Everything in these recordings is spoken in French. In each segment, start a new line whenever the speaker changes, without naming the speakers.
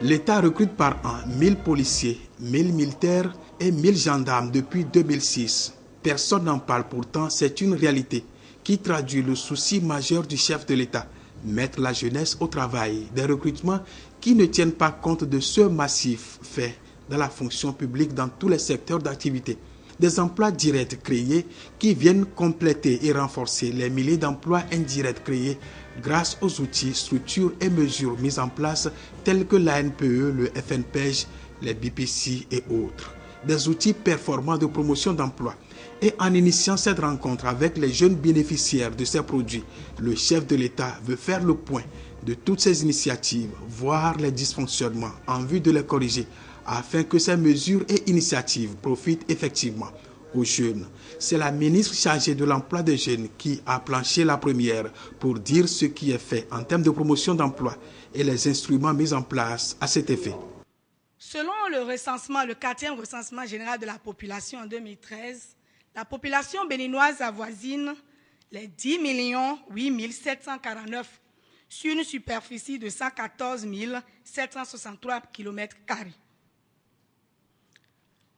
L'État recrute par an 1000 policiers, 1000 militaires et 1000 gendarmes depuis 2006. Personne n'en parle pourtant, c'est une réalité qui traduit le souci majeur du chef de l'État, mettre la jeunesse au travail. Des recrutements qui ne tiennent pas compte de ce massif fait dans la fonction publique dans tous les secteurs d'activité. Des emplois directs créés qui viennent compléter et renforcer les milliers d'emplois indirects créés grâce aux outils, structures et mesures mises en place tels que l'ANPE, le FNPEJ, les BPC et autres. Des outils performants de promotion d'emploi. Et en initiant cette rencontre avec les jeunes bénéficiaires de ces produits, le chef de l'État veut faire le point de toutes ces initiatives, voir les dysfonctionnements en vue de les corriger, afin que ces mesures et initiatives profitent effectivement aux jeunes. C'est la ministre chargée de l'emploi des jeunes qui a planché la première pour dire ce qui est fait en termes de promotion d'emploi et les instruments mis en place à cet effet.
Selon le recensement, le 4e recensement général de la population en 2013, la population béninoise avoisine les 10 8 749 sur une superficie de 114 763 km².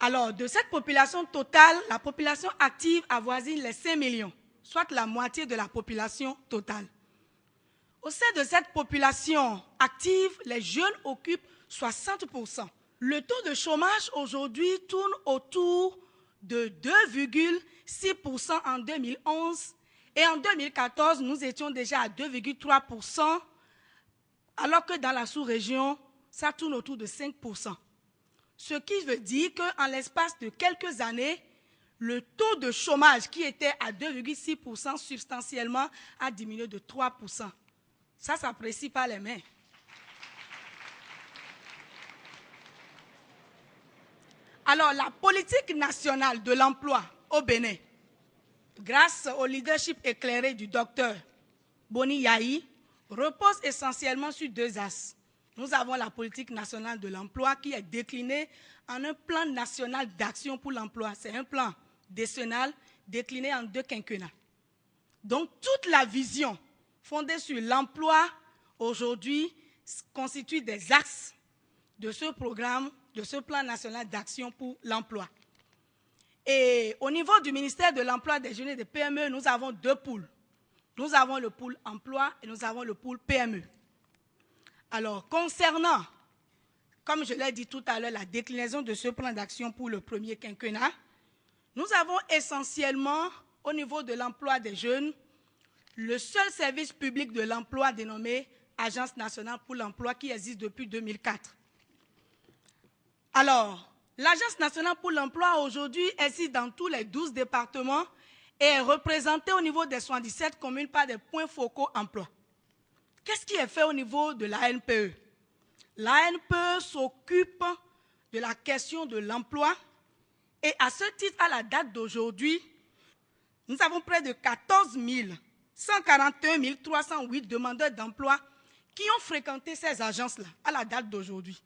Alors, de cette population totale, la population active avoisine les 5 millions, soit la moitié de la population totale. Au sein de cette population active, les jeunes occupent 60%. Le taux de chômage aujourd'hui tourne autour de 2,6% en 2011 et en 2014, nous étions déjà à 2,3%, alors que dans la sous-région, ça tourne autour de 5%. Ce qui veut dire qu'en l'espace de quelques années, le taux de chômage qui était à 2,6% substantiellement a diminué de 3%. Ça s'apprécie pas les mains. Alors, la politique nationale de l'emploi au Bénin, grâce au leadership éclairé du docteur Boni Yahi, repose essentiellement sur 2 axes. Nous avons la politique nationale de l'emploi qui est déclinée en un plan national d'action pour l'emploi. C'est un plan décennal décliné en 2 quinquennats. Donc, toute la vision fondée sur l'emploi aujourd'hui constitue des axes de ce programme, de ce plan national d'action pour l'emploi. Et au niveau du ministère de l'Emploi, des Jeunes et des PME, nous avons 2 pôles. Nous avons le pôle emploi et nous avons le pôle PME. Alors, concernant, comme je l'ai dit tout à l'heure, la déclinaison de ce plan d'action pour le premier quinquennat, nous avons essentiellement, au niveau de l'emploi des jeunes, le seul service public de l'emploi dénommé Agence nationale pour l'emploi qui existe depuis 2004. Alors, l'Agence nationale pour l'emploi aujourd'hui existe dans tous les 12 départements et est représentée au niveau des 77 communes par des points focaux emploi. Qu'est-ce qui est fait au niveau de l'ANPE? L'ANPE s'occupe de la question de l'emploi et à ce titre, à la date d'aujourd'hui, nous avons près de 14 141 308 demandeurs d'emploi qui ont fréquenté ces agences-là à la date d'aujourd'hui.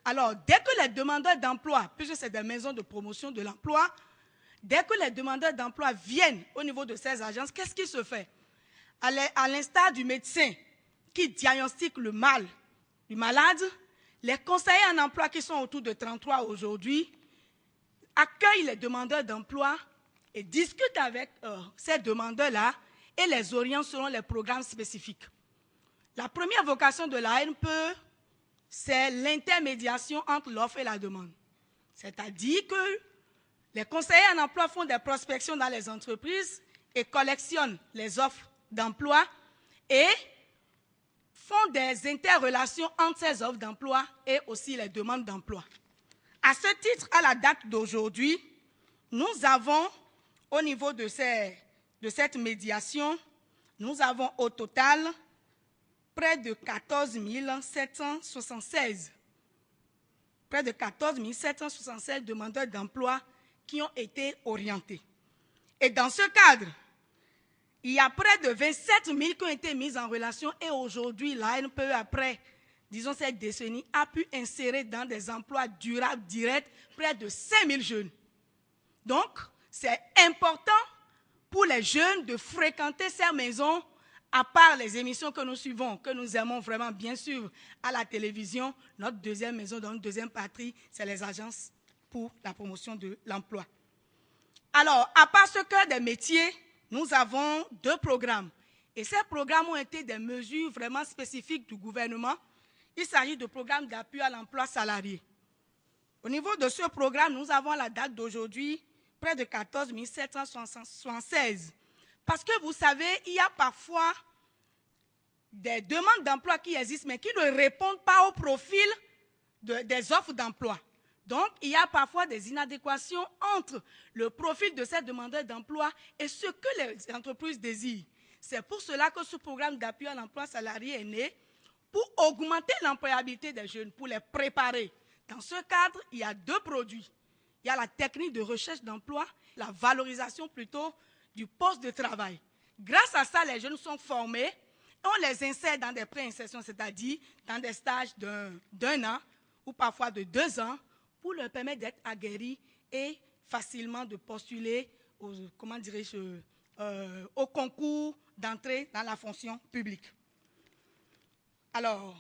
Alors, dès que les demandeurs d'emploi, puisque c'est des maisons de promotion de l'emploi, dès que les demandeurs d'emploi viennent au niveau de ces agences, qu'est-ce qui se fait? À l'instar du médecin qui diagnostique le mal du malade, les conseillers en emploi qui sont autour de 33 aujourd'hui accueillent les demandeurs d'emploi et discutent avec ces demandeurs-là et les orientent selon les programmes spécifiques. La première vocation de l'ANPE, c'est l'intermédiation entre l'offre et la demande. C'est-à-dire que les conseillers en emploi font des prospections dans les entreprises et collectionnent les offres d'emploi et font des interrelations entre ces offres d'emploi et aussi les demandes d'emploi. À ce titre, à la date d'aujourd'hui, nous avons, au niveau de cette médiation, nous avons au total près de 14 776. Près de 14 776 demandeurs d'emploi qui ont été orientés. Et dans ce cadre, il y a près de 27 000 qui ont été mis en relation et aujourd'hui, l'ANPE, après, disons, cette décennie, a pu insérer dans des emplois durables directs près de 5 000 jeunes. Donc, c'est important pour les jeunes de fréquenter ces maisons à part les émissions que nous suivons, que nous aimons vraiment bien suivre à la télévision, notre deuxième maison, notre deuxième patrie, c'est les agences pour la promotion de l'emploi. Alors, à part ce cœur des métiers, nous avons 2 programmes. Et ces programmes ont été des mesures vraiment spécifiques du gouvernement. Il s'agit de programmes d'appui à l'emploi salarié. Au niveau de ce programme, nous avons à la date d'aujourd'hui près de 14 776. Parce que vous savez, il y a parfois des demandes d'emploi qui existent, mais qui ne répondent pas au profil des offres d'emploi. Donc, il y a parfois des inadéquations entre le profil de ces demandeurs d'emploi et ce que les entreprises désirent. C'est pour cela que ce programme d'appui à l'emploi salarié est né, pour augmenter l'employabilité des jeunes, pour les préparer. Dans ce cadre, il y a 2 produits. Il y a la technique de recherche d'emploi, la valorisation plutôt du poste de travail. Grâce à ça, les jeunes sont formés et on les insère dans des pré-insertions, c'est-à-dire dans des stages d'un an ou parfois de 2 ans pour leur permettre d'être aguerris et facilement de postuler au concours d'entrée dans la fonction publique. Alors,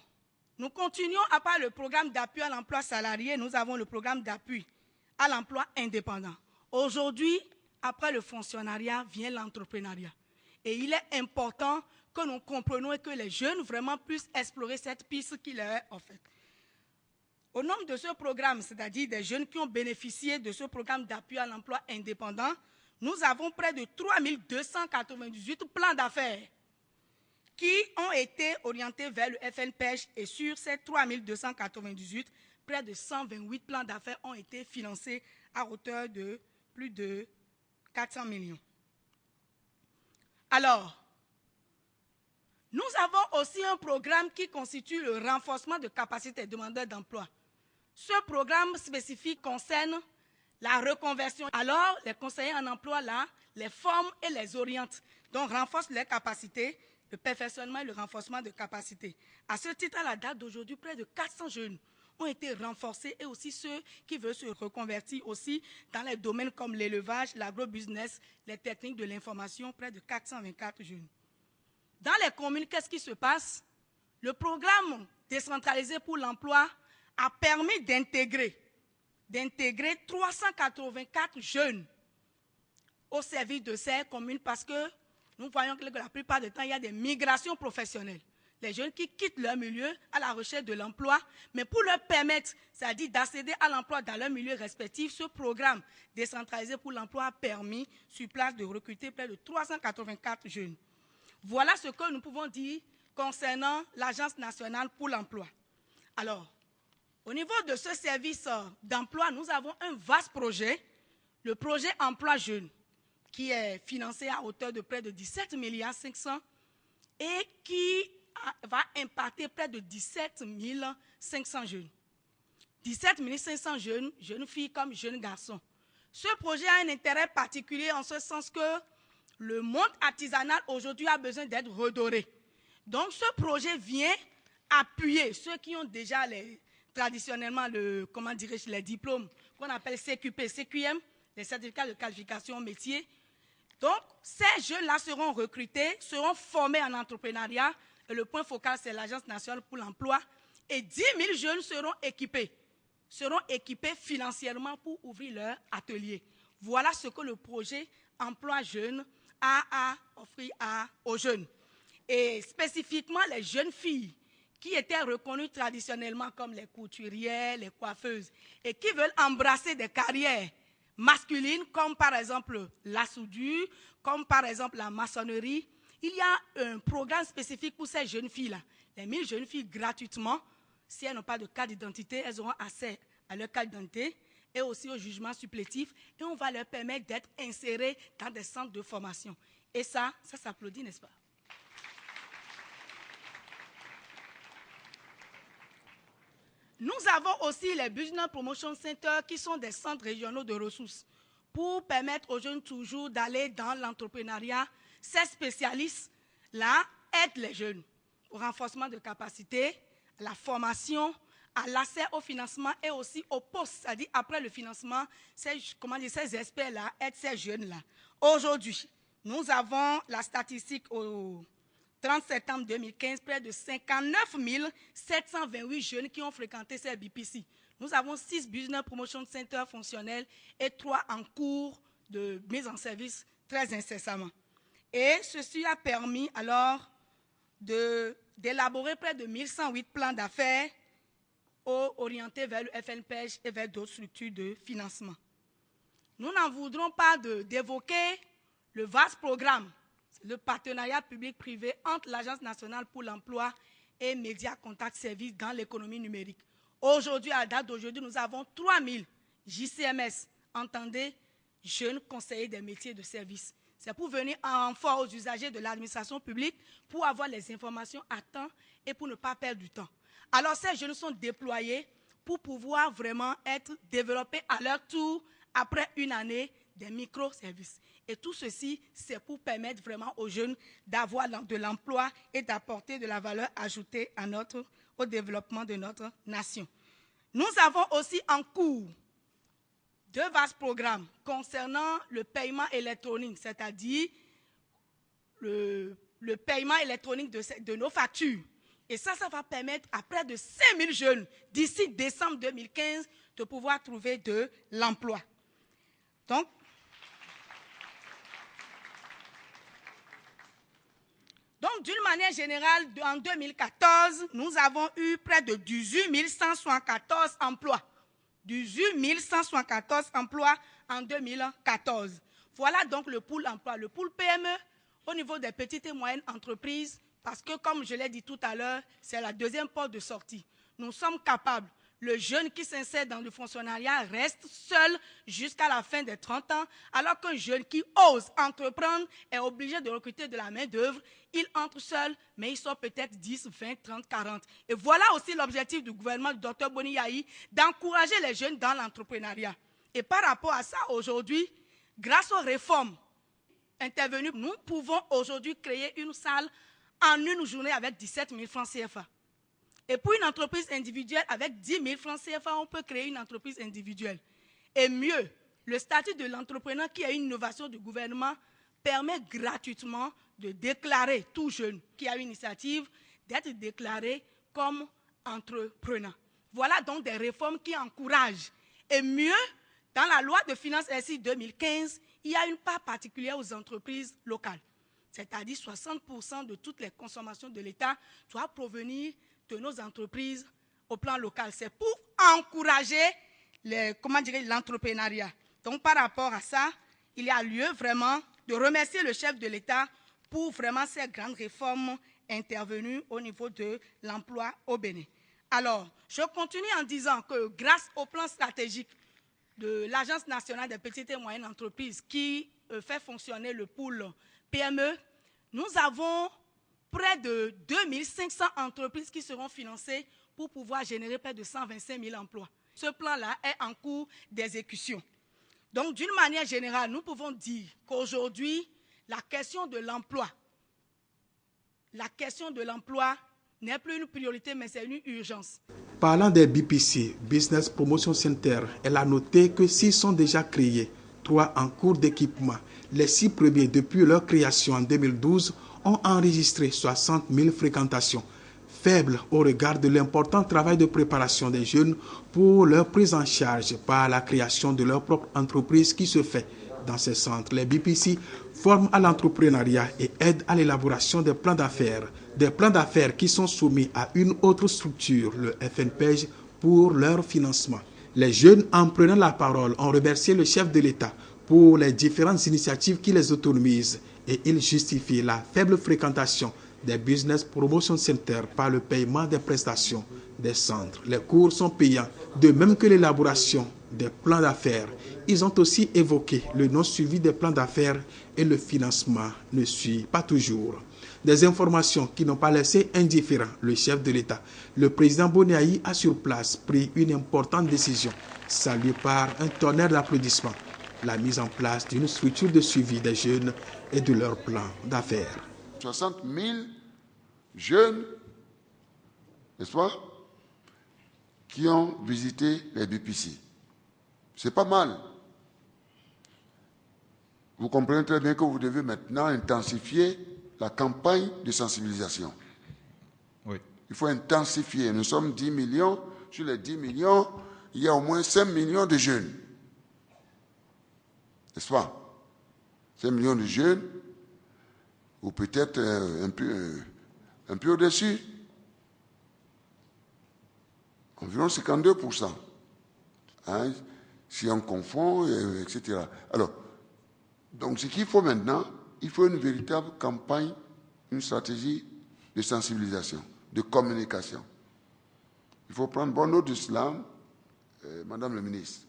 nous continuons à part le programme d'appui à l'emploi salarié, nous avons le programme d'appui à l'emploi indépendant. Aujourd'hui, après le fonctionnariat, vient l'entrepreneuriat. Et il est important que nous comprenions et que les jeunes vraiment puissent explorer cette piste qui leur est offerte. Au nombre de ce programme, c'est-à-dire des jeunes qui ont bénéficié de ce programme d'appui à l'emploi indépendant, nous avons près de 3 298 plans d'affaires qui ont été orientés vers le FNPEJ et sur ces 3 298, près de 128 plans d'affaires ont été financés à hauteur de plus de 400 millions. Alors, nous avons aussi un programme qui constitue le renforcement de capacités des demandeurs d'emploi. Ce programme spécifique concerne la reconversion. Alors, les conseillers en emploi, là, les forment et les orientent, donc renforcent leurs capacités, le perfectionnement et le renforcement de capacités. À ce titre, à la date d'aujourd'hui, près de 400 jeunes ont été renforcés et aussi ceux qui veulent se reconvertir aussi dans les domaines comme l'élevage, l'agrobusiness, les techniques de l'information, près de 424 jeunes. Dans les communes, qu'est-ce qui se passe? Le programme décentralisé pour l'emploi a permis d'intégrer 384 jeunes au service de ces communes parce que nous voyons que la plupart du temps, il y a des migrations professionnelles. Les jeunes qui quittent leur milieu à la recherche de l'emploi, mais pour leur permettre, c'est-à-dire d'accéder à l'emploi dans leur milieu respectif, ce programme décentralisé pour l'emploi a permis, sur place, de recruter près de 384 jeunes. Voilà ce que nous pouvons dire concernant l'Agence nationale pour l'emploi. Alors, au niveau de ce service d'emploi, nous avons un vaste projet, le projet Emploi Jeune, qui est financé à hauteur de près de 17 500 et qui va impacter près de 17 500 jeunes. 17 500 jeunes filles comme jeunes garçons. Ce projet a un intérêt particulier en ce sens que le monde artisanal aujourd'hui a besoin d'être redoré. Donc ce projet vient appuyer ceux qui ont déjà traditionnellement les diplômes qu'on appelle CQP, CQM, les certificats de qualification au métier. Donc ces jeunes-là seront recrutés, seront formés en entrepreneuriat. Et le point focal, c'est l'Agence nationale pour l'emploi. Et 10 000 jeunes seront équipés financièrement pour ouvrir leur atelier. Voilà ce que le projet Emploi Jeune a à offrir aux jeunes. Et spécifiquement les jeunes filles qui étaient reconnues traditionnellement comme les couturières, les coiffeuses, et qui veulent embrasser des carrières masculines, comme par exemple la soudure, comme par exemple la maçonnerie. Il y a un programme spécifique pour ces jeunes filles-là. Les 1000 jeunes filles, gratuitement, si elles n'ont pas de carte d'identité, elles auront accès à leur carte d'identité et aussi au jugement supplétif. Et on va leur permettre d'être insérées dans des centres de formation. Et ça s'applaudit, n'est-ce pas? Nous avons aussi les Business Promotion Centers qui sont des centres régionaux de ressources pour permettre aux jeunes toujours d'aller dans l'entrepreneuriat. Ces spécialistes-là aident les jeunes au renforcement de capacités, à la formation, à l'accès au financement et aussi au poste, c'est-à-dire après le financement, ces experts-là aident ces jeunes-là. Aujourd'hui, nous avons la statistique 30 septembre 2015, près de 59 728 jeunes qui ont fréquenté ces BPC. Nous avons 6 Business Promotion Centers fonctionnels et 3 en cours de mise en service très incessamment. Et ceci a permis alors d'élaborer près de 1108 plans d'affaires orientés vers le FNPEJ et vers d'autres structures de financement. Nous n'en voudrons pas d'évoquer le vaste programme, le partenariat public-privé entre l'Agence nationale pour l'emploi et Média Contact Services dans l'économie numérique. Aujourd'hui, à la date d'aujourd'hui, nous avons 3000 JCMS, entendez, jeunes conseillers des métiers de service. C'est pour venir en renfort aux usagers de l'administration publique pour avoir les informations à temps et pour ne pas perdre du temps. Alors, ces jeunes sont déployés pour pouvoir vraiment être développés à leur tour après une année des microservices. Et tout ceci, c'est pour permettre vraiment aux jeunes d'avoir de l'emploi et d'apporter de la valeur ajoutée au développement de notre nation. Nous avons aussi en cours 2 vastes programmes concernant le paiement électronique, c'est-à-dire le paiement électronique de nos factures. Et ça va permettre à près de 5000 jeunes, d'ici décembre 2015, de pouvoir trouver de l'emploi. Donc, d'une manière générale, en 2014, nous avons eu près de 18 174 emplois. 18 174 emplois en 2014. Voilà donc le pool emploi. Le pool PME au niveau des petites et moyennes entreprises, parce que comme je l'ai dit tout à l'heure, c'est la deuxième porte de sortie. Nous sommes capables. Le jeune qui s'insère dans le fonctionnariat reste seul jusqu'à la fin des 30 ans, alors qu'un jeune qui ose entreprendre est obligé de recruter de la main-d'œuvre. Il entre seul, mais il sort peut-être 10, 20, 30, 40. Et voilà aussi l'objectif du gouvernement du Dr Boni Yahi, d'encourager les jeunes dans l'entrepreneuriat. Et par rapport à ça, aujourd'hui, grâce aux réformes intervenues, nous pouvons aujourd'hui créer une salle en une journée avec 17 000 francs CFA. Et pour une entreprise individuelle, avec 10 000 francs CFA, on peut créer une entreprise individuelle. Et mieux, le statut de l'entrepreneur, qui est une innovation du gouvernement, permet gratuitement de déclarer tout jeune qui a une initiative, d'être déclaré comme entrepreneur. Voilà donc des réformes qui encouragent. Et mieux, dans la loi de finances SI 2015, il y a une part particulière aux entreprises locales. C'est-à-dire 60% de toutes les consommations de l'État doivent provenir de nos entreprises au plan local. C'est pour encourager l'entrepreneuriat. Donc, par rapport à ça, il y a lieu vraiment de remercier le chef de l'État pour vraiment ces grandes réformes intervenues au niveau de l'emploi au Bénin. Alors, je continue en disant que grâce au plan stratégique de l'Agence nationale des petites et moyennes entreprises qui fait fonctionner le pool PME, nous avons près de 2500 entreprises qui seront financées pour pouvoir générer près de 125 000 emplois. Ce plan-là est en cours d'exécution. Donc, d'une manière générale, nous pouvons dire qu'aujourd'hui, la question de l'emploi n'est plus une priorité, mais c'est une urgence.
Parlant des BPC, Business Promotion Center, elle a noté que 6 sont déjà créés, 3 en cours d'équipement. Les 6 premiers, depuis leur création en 2012, ont enregistré 60 000 fréquentations, faibles au regard de l'important travail de préparation des jeunes pour leur prise en charge par la création de leur propre entreprise qui se fait dans ces centres. Les BPC forment à l'entrepreneuriat et aident à l'élaboration des plans d'affaires qui sont soumis à une autre structure, le FNPEJ, pour leur financement. Les jeunes, en prenant la parole, ont remercié le chef de l'État pour les différentes initiatives qui les autonomisent et ils justifient la faible fréquentation des Business Promotion Centers par le paiement des prestations des centres. Les cours sont payants, de même que l'élaboration des plans d'affaires. Ils ont aussi évoqué le non-suivi des plans d'affaires et le financement ne suit pas toujours. Des informations qui n'ont pas laissé indifférent le chef de l'État. Le président Boni Yahi a sur place pris une importante décision, saluée par un tonnerre d'applaudissements, la mise en place d'une structure de suivi des jeunes et de leurs plans d'affaires.
60 000 jeunes, n'est-ce pas, qui ont visité les BPC. C'est pas mal. Vous comprenez très bien que vous devez maintenant intensifier la campagne de sensibilisation.
Oui.
Il faut intensifier. Nous sommes 10 millions. Sur les 10 millions, il y a au moins 5 millions de jeunes. N'est-ce pas? 5 millions de jeunes, ou peut-être un peu au-dessus. Environ 52%. Hein, si on confond, etc. Alors, donc ce qu'il faut maintenant, il faut une véritable campagne, une stratégie de sensibilisation, de communication. Il faut prendre bonne note de cela, Madame le ministre,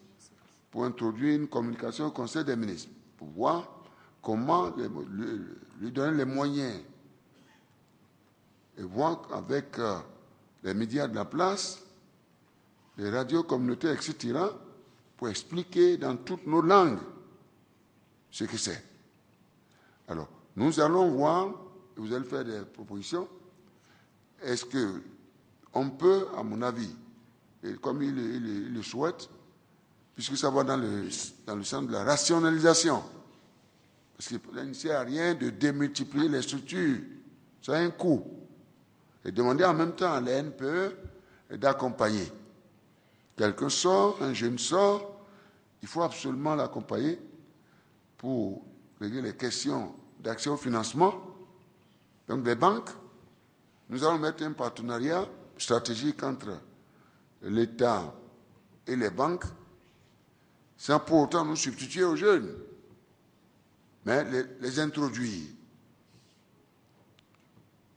pour introduire une communication au Conseil des ministres, pour voir comment lui donner les moyens et voir avec les médias de la place, les radios communautaires, etc., pour expliquer dans toutes nos langues ce que c'est. Alors, nous allons voir, vous allez faire des propositions, est-ce qu'on peut, à mon avis, et comme il le souhaite, puisque ça va dans le sens de la rationalisation, parce qu'il ne sert à rien de démultiplier les structures, ça a un coût. Et demander en même temps à la NPE d'accompagner. Quelqu'un sort, un jeune sort, il faut absolument l'accompagner pour régler les questions d'accès au financement. Donc les banques, nous allons mettre un partenariat stratégique entre l'État et les banques, sans pour autant nous substituer aux jeunes, mais les introduire.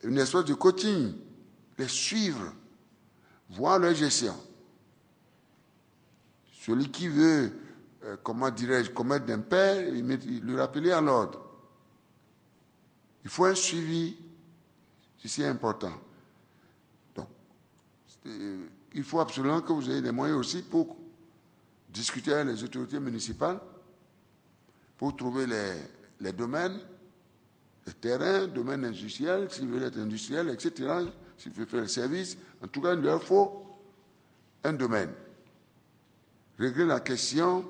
Une espèce de coaching, les suivre, voir leur gestion. Celui qui veut, comment dirais-je, commettre d'impair, il le rappeler à l'ordre. Il faut un suivi, c'est important. Donc, il faut absolument que vous ayez des moyens aussi pour discuter avec les autorités municipales, pour trouver les domaines, les terrains, domaines industriels, s'ils veulent être industriels, etc., s'ils veulent faire le service. En tout cas, il leur faut un domaine. Régler la question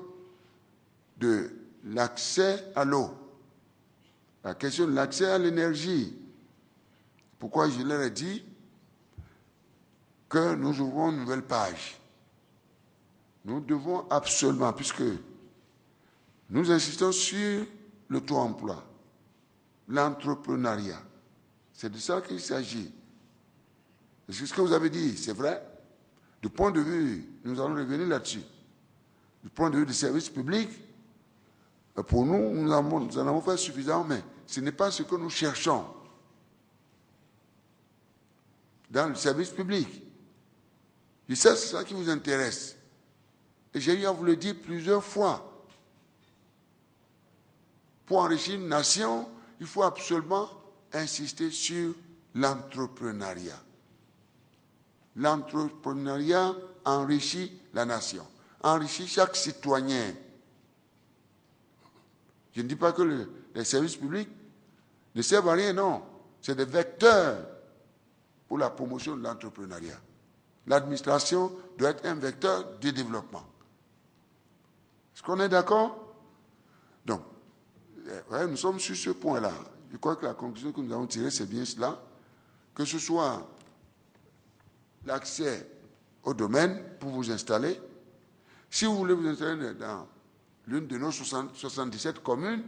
de l'accès à l'eau, la question de l'accès à l'énergie. Pourquoi je leur ai dit que nous ouvrons une nouvelle page. Nous devons absolument, puisque nous insistons sur le taux d'emploi, l'entrepreneuriat. C'est de ça qu'il s'agit. Est-ce que ce que vous avez dit, c'est vrai? Du point de vue, nous allons revenir là-dessus. Du point de vue des services publics, pour nous, nous en avons fait suffisamment, mais ce n'est pas ce que nous cherchons dans le service public. Et ça, c'est ça qui vous intéresse. Et j'ai eu à vous le dire plusieurs fois. Pour enrichir une nation, il faut absolument insister sur l'entrepreneuriat. L'entrepreneuriat enrichit la nation, enrichit chaque citoyen. Je ne dis pas que les services publics ne servent à rien, non. C'est des vecteurs pour la promotion de l'entrepreneuriat. L'administration doit être un vecteur de développement. Est-ce qu'on est d'accord? Donc, ouais, nous sommes sur ce point-là. Je crois que la conclusion que nous avons tirée, c'est bien cela. Que ce soit l'accès au domaine pour vous installer. Si vous voulez vous installer dans l'une de nos 77 communes,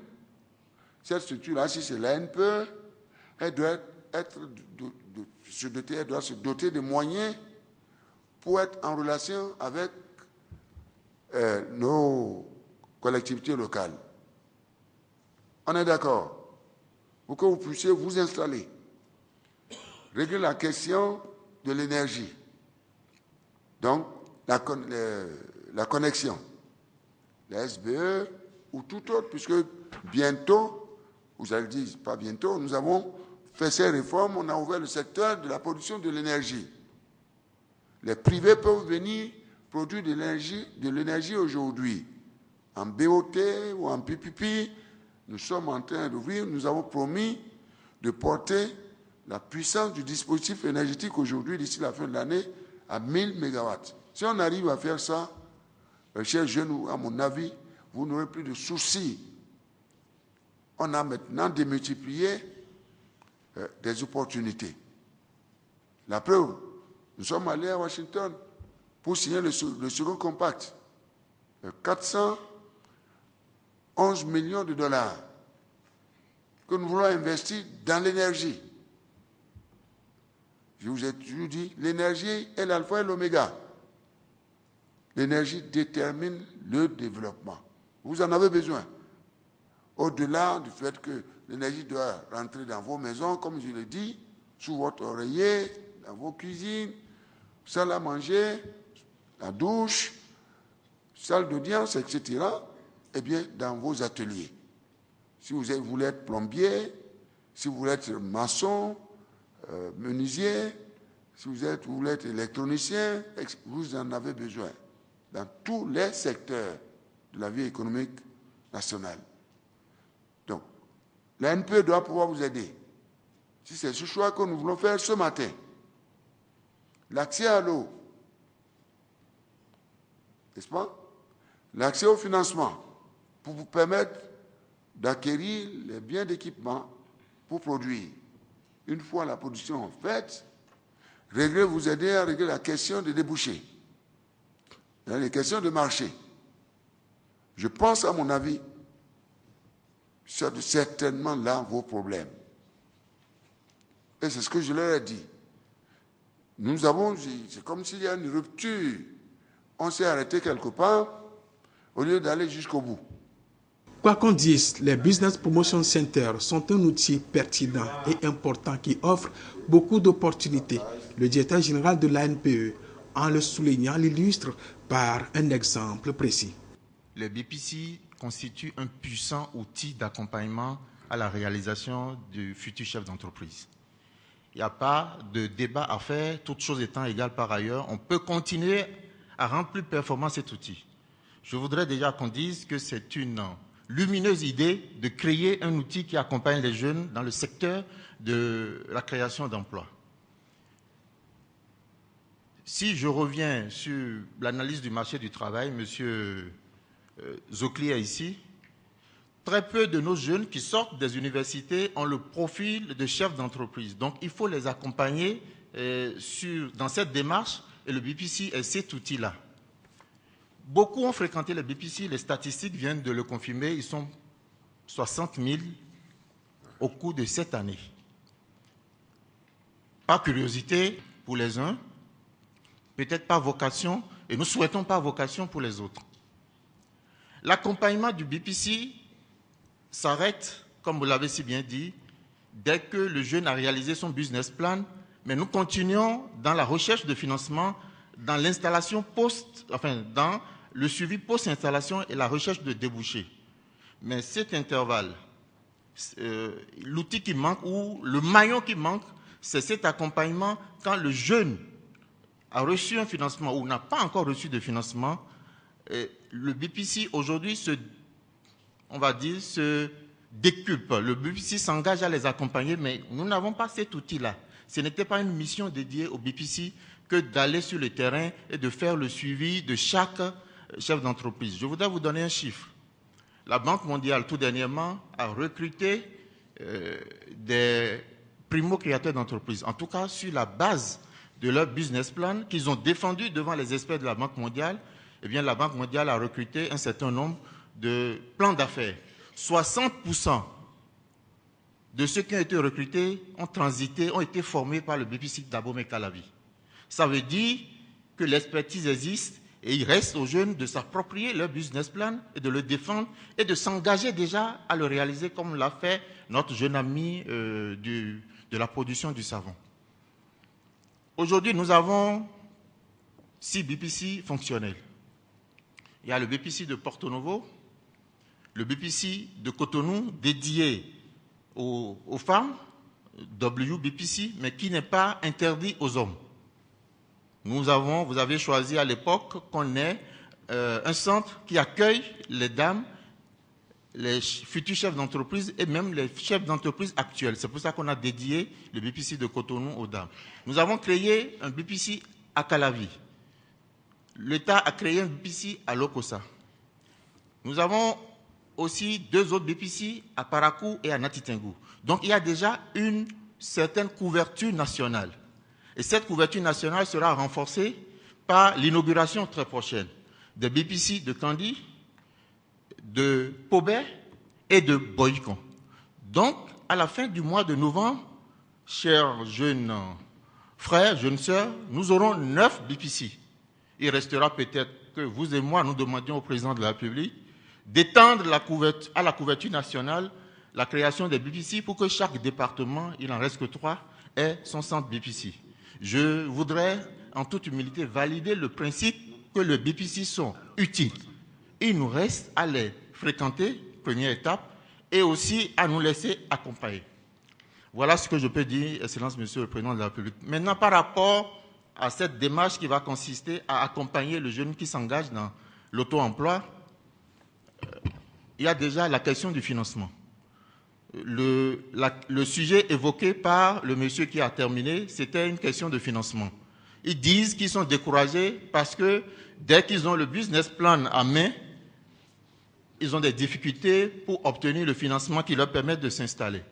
cette structure-là, si c'est l'ANPE, elle doit se doter de moyens pour être en relation avec nos collectivités locales. On est d'accord? Pour que vous puissiez vous installer. Régler la question de l'énergie. Donc, la connexion. La SBE ou tout autre, puisque bientôt, vous allez dire, pas bientôt, nous avons fait ces réformes, on a ouvert le secteur de la production de l'énergie. Les privés peuvent venir produire de l'énergie aujourd'hui. En BOT ou en PPP, nous sommes en train d'ouvrir, nous avons promis de porter la puissance du dispositif énergétique aujourd'hui, d'ici la fin de l'année, à 1000 MW. Si on arrive à faire ça, chers jeunes, à mon avis, vous n'aurez plus de soucis. On a maintenant démultiplié des opportunités. La preuve, nous sommes allés à Washington pour signer le second compact. 411 millions de dollars que nous voulons investir dans l'énergie. Je vous ai toujours dit, l'énergie est l'alpha et l'oméga. L'énergie détermine le développement. Vous en avez besoin. Au-delà du fait que l'énergie doit rentrer dans vos maisons, comme je l'ai dit, sous votre oreiller, dans vos cuisines, salle à manger, la douche, salle d'audience, etc., eh bien, dans vos ateliers. Si vous voulez être plombier, si vous voulez être maçon, menuisier, si vous voulez être électronicien, vous en avez besoin dans tous les secteurs de la vie économique nationale. Donc, la NPE doit pouvoir vous aider. Si c'est ce choix que nous voulons faire ce matin, l'accès à l'eau, n'est-ce pas? L'accès au financement pour vous permettre d'acquérir les biens d'équipement pour produire. Une fois la production faite, vous aider à régler la question des débouchés, les questions de marché. Je pense, à mon avis, c'est certainement là vos problèmes. Et c'est ce que je leur ai dit. Nous avons, c'est comme s'il y a une rupture. On s'est arrêté quelque part au lieu d'aller jusqu'au bout.
Quoi qu'on dise, les Business Promotion Centers sont un outil pertinent et important qui offre beaucoup d'opportunités. Le directeur général de l'ANPE, en le soulignant, l'illustre par un exemple précis.
Le BPC constitue un puissant outil d'accompagnement à la réalisation du futur chef d'entreprise. Il n'y a pas de débat à faire, toutes choses étant égales par ailleurs. On peut continuer à rendre plus performant cet outil. Je voudrais déjà qu'on dise que c'est une lumineuse idée de créer un outil qui accompagne les jeunes dans le secteur de la création d'emplois. Si je reviens sur l'analyse du marché du travail, M. Zokli est ici, très peu de nos jeunes qui sortent des universités ont le profil de chef d'entreprise. Donc, il faut les accompagner dans cette démarche et le BPC est cet outil-là. Beaucoup ont fréquenté le BPC, les statistiques viennent de le confirmer, ils sont 60 000 au cours de cette année. Par curiosité pour les uns, peut-être pas vocation, et nous ne souhaitons pas vocation pour les autres. L'accompagnement du BPC s'arrête, comme vous l'avez si bien dit, dès que le jeune a réalisé son business plan, mais nous continuons dans la recherche de financement, dans l'installation dans le suivi post-installation et la recherche de débouchés. Mais cet intervalle, l'outil qui manque ou le maillon qui manque, c'est cet accompagnement quand le jeune a reçu un financement ou n'a pas encore reçu de financement. Le BPC aujourd'hui se déculpe. Le BPC s'engage à les accompagner, mais nous n'avons pas cet outil-là. Ce n'était pas une mission dédiée au BPC que d'aller sur le terrain et de faire le suivi de chaque chef d'entreprise. Je voudrais vous donner un chiffre. La Banque mondiale, tout dernièrement, a recruté des primo-créateurs d'entreprises, en tout cas sur la base de leur business plan qu'ils ont défendu devant les experts de la Banque mondiale. Eh bien, la Banque mondiale a recruté un certain nombre de plans d'affaires. 60% de ceux qui ont été recrutés ont été formés par le BPC d'Abomey Calavi. Ça veut dire que l'expertise existe et il reste aux jeunes de s'approprier leur business plan et de le défendre et de s'engager déjà à le réaliser comme l'a fait notre jeune ami de la production du savon. Aujourd'hui, nous avons 6 BPC fonctionnels. Il y a le BPC de Porto Novo, le BPC de Cotonou dédié aux femmes, WBPC, mais qui n'est pas interdit aux hommes. Vous avez choisi à l'époque qu'on ait un centre qui accueille les dames, les futurs chefs d'entreprise et même les chefs d'entreprise actuels. C'est pour ça qu'on a dédié le BPC de Cotonou aux dames. Nous avons créé un BPC à Calavi. L'État a créé un BPC à Lokossa. Nous avons aussi 2 autres BPC à Parakou et à Natitengu. Donc il y a déjà une certaine couverture nationale. Et cette couverture nationale sera renforcée par l'inauguration très prochaine des BPC de Kandy, de Pobet et de Boycon. Donc, à la fin du mois de novembre, chers jeunes frères, jeunes sœurs, nous aurons 9 BPC. Il restera peut-être que vous et moi, nous demandions au président de la République d'étendre à la couverture nationale la création des BPC pour que chaque département, il n'en reste que 3, ait son centre BPC. Je voudrais, en toute humilité, valider le principe que les BPC sont utiles. Il nous reste à les fréquenter, première étape, et aussi à nous laisser accompagner. Voilà ce que je peux dire, Excellence, Monsieur le Président de la République. Maintenant, par rapport à cette démarche qui va consister à accompagner le jeune qui s'engage dans l'auto-emploi, il y a déjà la question du financement. Le sujet évoqué par le monsieur qui a terminé, c'était une question de financement. Ils disent qu'ils sont découragés parce que dès qu'ils ont le business plan à main, ils ont des difficultés pour obtenir le financement qui leur permet de s'installer.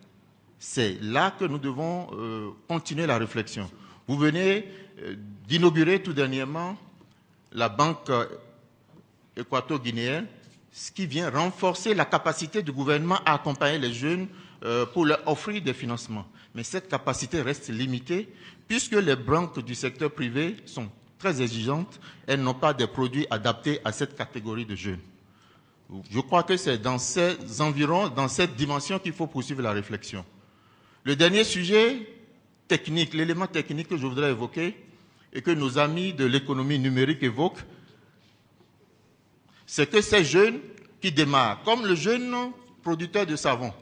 C'est là que nous devons continuer la réflexion. Vous venez d'inaugurer tout dernièrement la banque équato-guinéenne, ce qui vient renforcer la capacité du gouvernement à accompagner les jeunes pour leur offrir des financements. Mais cette capacité reste limitée puisque les banques du secteur privé sont très exigeantes. Elles n'ont pas des produits adaptés à cette catégorie de jeunes. Je crois que c'est dans ces environs, dans cette dimension qu'il faut poursuivre la réflexion. Le dernier sujet technique, l'élément technique que je voudrais évoquer et que nos amis de l'économie numérique évoquent, c'est que ces jeunes qui démarrent, comme le jeune producteur de savon,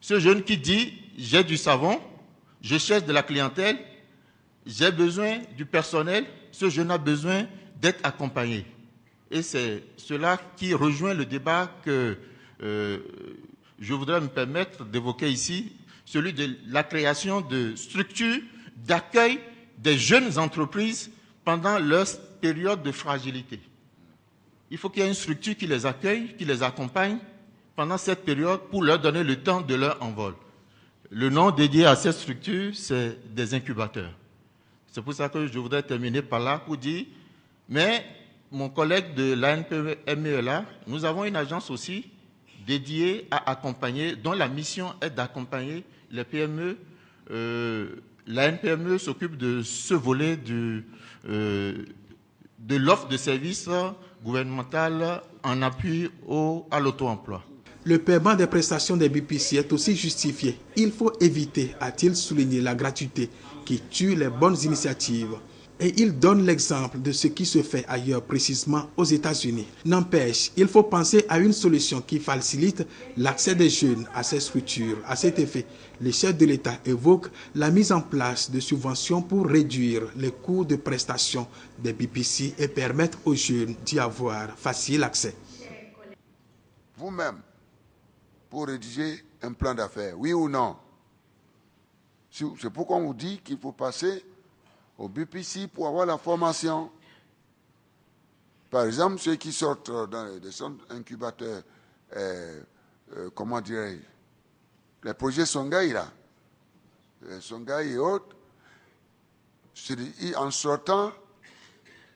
ce jeune qui dit « j'ai du savon, je cherche de la clientèle, j'ai besoin du personnel », ce jeune a besoin d'être accompagné. Et c'est cela qui rejoint le débat que je voudrais me permettre d'évoquer ici, celui de la création de structures d'accueil des jeunes entreprises pendant leur période de fragilité. Il faut qu'il y ait une structure qui les accueille, qui les accompagne pendant cette période pour leur donner le temps de leur envol. Le nom dédié à cette structure, c'est des incubateurs. C'est pour ça que je voudrais terminer par là pour dire, mais mon collègue de l'ANPME là, nous avons une agence aussi dédiée à accompagner, dont la mission est d'accompagner les PME. L'ANPME s'occupe de ce volet de l'offre de services gouvernementales en appui à l'auto-emploi.
Le paiement des prestations des BPC est aussi justifié. Il faut éviter, a-t-il souligné, la gratuité qui tue les bonnes initiatives. Et il donne l'exemple de ce qui se fait ailleurs, précisément aux États-Unis. N'empêche, il faut penser à une solution qui facilite l'accès des jeunes à ces structures. À cet effet, le chef de l'État évoque la mise en place de subventions pour réduire les coûts de prestation des BPC et permettre aux jeunes d'y avoir facile accès.
Vous-même, pour rédiger un plan d'affaires, oui ou non? C'est pourquoi on vous dit qu'il faut passer au BPC pour avoir la formation. Par exemple, ceux qui sortent dans des centres incubateurs, comment dirais-je, les projets Songhai, là, Songhai et autres, en sortant,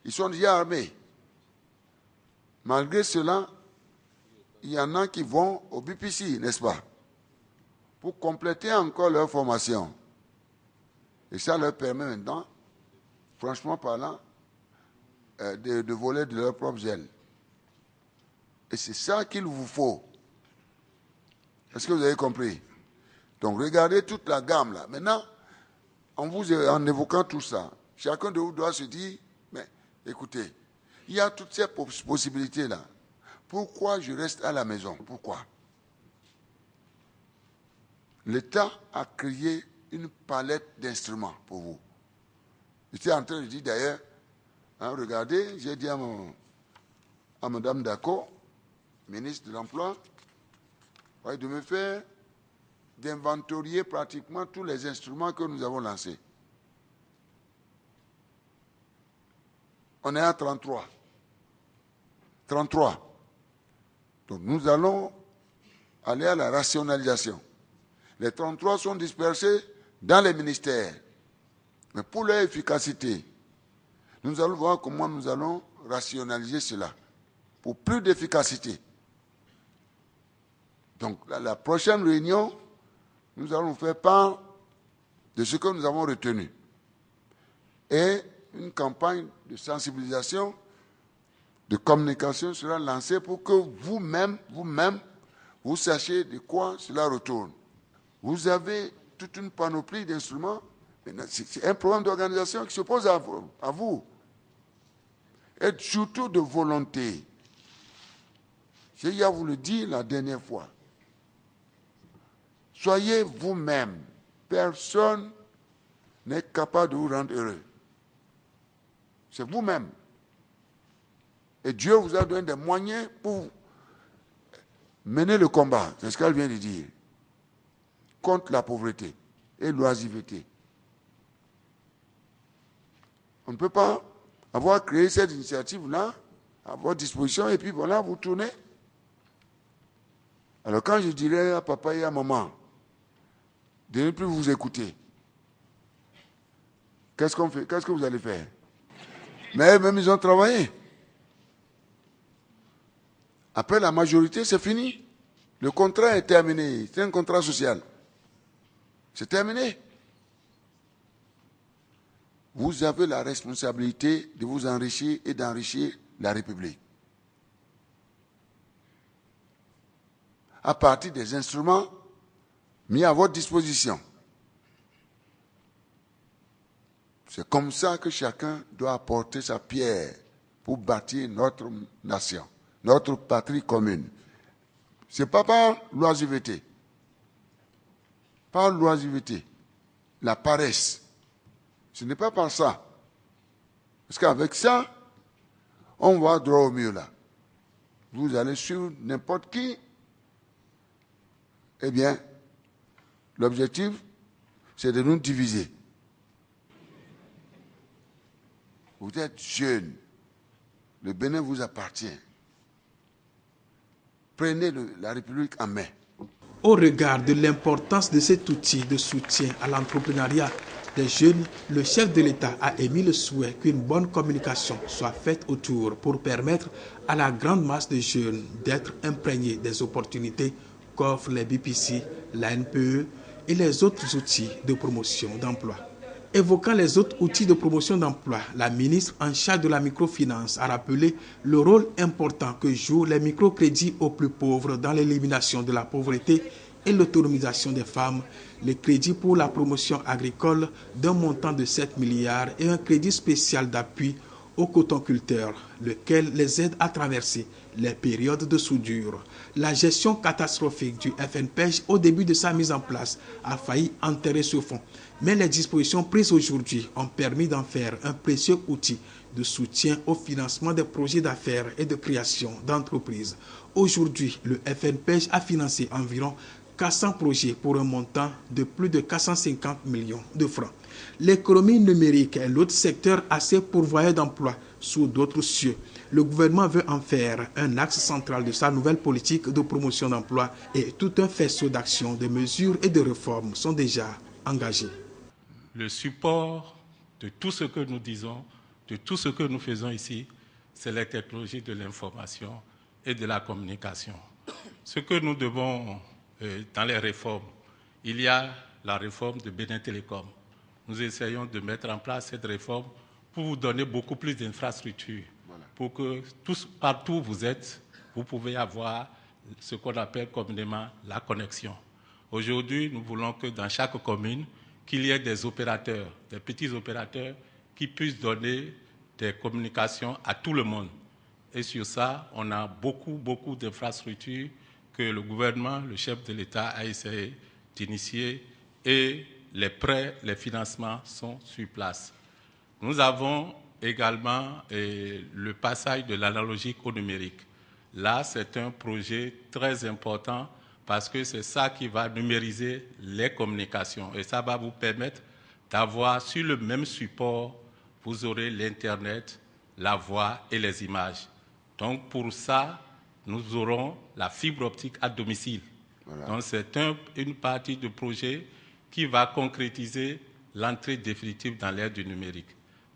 ils sont déjà armés. Malgré cela, il y en a qui vont au BPC, n'est-ce pas, pour compléter encore leur formation. Et ça leur permet maintenant, franchement parlant, de voler de leur propre gel. Et c'est ça qu'il vous faut. Est-ce que vous avez compris? Donc regardez toute la gamme là. Maintenant, en évoquant tout ça, chacun de vous doit se dire, mais écoutez, il y a toutes ces possibilités là. Pourquoi je reste à la maison? Pourquoi? L'État a créé une palette d'instruments pour vous. J'étais en train de dire d'ailleurs, regardez, j'ai dit à Mme Dako, ministre de l'Emploi, de me faire d'inventorier pratiquement tous les instruments que nous avons lancés. On est à 33. 33. Donc nous allons aller à la rationalisation. Les 33 sont dispersés dans les ministères. Mais pour leur efficacité, nous allons voir comment nous allons rationaliser cela pour plus d'efficacité. Donc, la prochaine réunion, nous allons faire part de ce que nous avons retenu. Et une campagne de sensibilisation, de communication sera lancée pour que vous-même, vous sachiez de quoi cela retourne. Vous avez toute une panoplie d'instruments. C'est un problème d'organisation qui se pose à vous. Et surtout de volonté. J'ai eu à vous le dire la dernière fois. Soyez vous-même. Personne n'est capable de vous rendre heureux. C'est vous-même. Et Dieu vous a donné des moyens pour mener le combat. C'est ce qu'elle vient de dire. Contre la pauvreté et l'oisiveté. On ne peut pas avoir créé cette initiative-là à votre disposition et puis voilà, vous tournez. Alors quand je dirais à papa et à maman de ne plus vous écouter, qu'est-ce qu'on fait? Qu'est-ce que vous allez faire? Mais même ils ont travaillé. Après la majorité, c'est fini. Le contrat est terminé. C'est un contrat social. C'est terminé. Vous avez la responsabilité de vous enrichir et d'enrichir la République. À partir des instruments mis à votre disposition. C'est comme ça que chacun doit apporter sa pierre pour bâtir notre nation, notre patrie commune. Ce n'est pas par l'oisiveté. Par l'oisiveté, la paresse. Ce n'est pas par ça. Parce qu'avec ça, on va droit au mur là. Vous allez suivre n'importe qui. Eh bien, l'objectif, c'est de nous diviser. Vous êtes jeunes. Le Bénin vous appartient. Prenez la République en main.
Au regard de l'importance de cet outil de soutien à l'entrepreneuriat des jeunes, le chef de l'État a émis le souhait qu'une bonne communication soit faite autour pour permettre à la grande masse de jeunes d'être imprégnés des opportunités qu'offrent les BPC, la NPE et les autres outils de promotion d'emploi. Évoquant les autres outils de promotion d'emploi, la ministre en charge de la microfinance a rappelé le rôle important que jouent les microcrédits aux plus pauvres dans l'élimination de la pauvreté et l'autonomisation des femmes, les crédits pour la promotion agricole d'un montant de 7 milliards et un crédit spécial d'appui aux cotonculteurs, lequel les aide à traverser les périodes de soudure. La gestion catastrophique du FNPEJ au début de sa mise en place a failli enterrer ce fonds. Mais les dispositions prises aujourd'hui ont permis d'en faire un précieux outil de soutien au financement des projets d'affaires et de création d'entreprises. Aujourd'hui, le FNPEJ a financé environ 400 projets pour un montant de plus de 450 millions de francs. L'économie numérique est l'autre secteur assez pourvoyeur d'emplois sous d'autres cieux. Le gouvernement veut en faire un axe central de sa nouvelle politique de promotion d'emploi et tout un faisceau d'actions, de mesures et de réformes sont déjà engagés.
Le support de tout ce que nous disons, de tout ce que nous faisons ici, c'est les technologies de l'information et de la communication. Ce que nous devons dans les réformes, il y a la réforme de Bénin Télécom. Nous essayons de mettre en place cette réforme pour vous donner beaucoup plus d'infrastructures, pour que partout où vous êtes, vous pouvez avoir ce qu'on appelle communément la connexion. Aujourd'hui, nous voulons que dans chaque commune, qu'il y ait des opérateurs, des petits opérateurs qui puissent donner des communications à tout le monde. Et sur ça, on a beaucoup d'infrastructures que le gouvernement, le chef de l'État a essayé d'initier et les prêts, les financements sont sur place. Nous avons également le passage de l'analogique au numérique. Là, c'est un projet très important parce que c'est ça qui va numériser les communications et ça va vous permettre d'avoir sur le même support, vous aurez l'Internet, la voix et les images. Donc pour ça, nous aurons la fibre optique à domicile. Voilà. Donc c'est une partie du projet qui va concrétiser l'entrée définitive dans l'ère du numérique.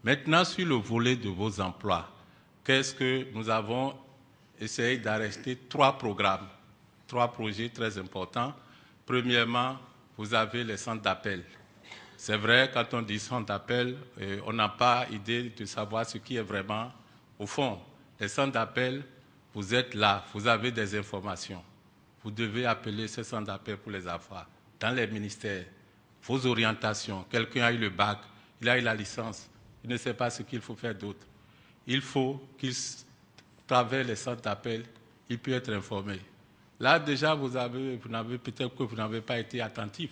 Maintenant, sur le volet de vos emplois, qu'est-ce que nous avons essayé d'arrêter? 3 programmes, 3 projets très importants. Premièrement, vous avez les centres d'appel. C'est vrai, quand on dit centre d'appel, on n'a pas idée de savoir ce qui est vraiment au fond. Les centres d'appel, vous êtes là, vous avez des informations. Vous devez appeler ces centres d'appel pour les avoir. Dans les ministères, vos orientations, quelqu'un a eu le bac, il a eu la licence, il ne sait pas ce qu'il faut faire d'autre. Il faut qu'il traverse les centres d'appel, il peut être informé. Là, déjà, peut-être que vous n'avez pas été attentif.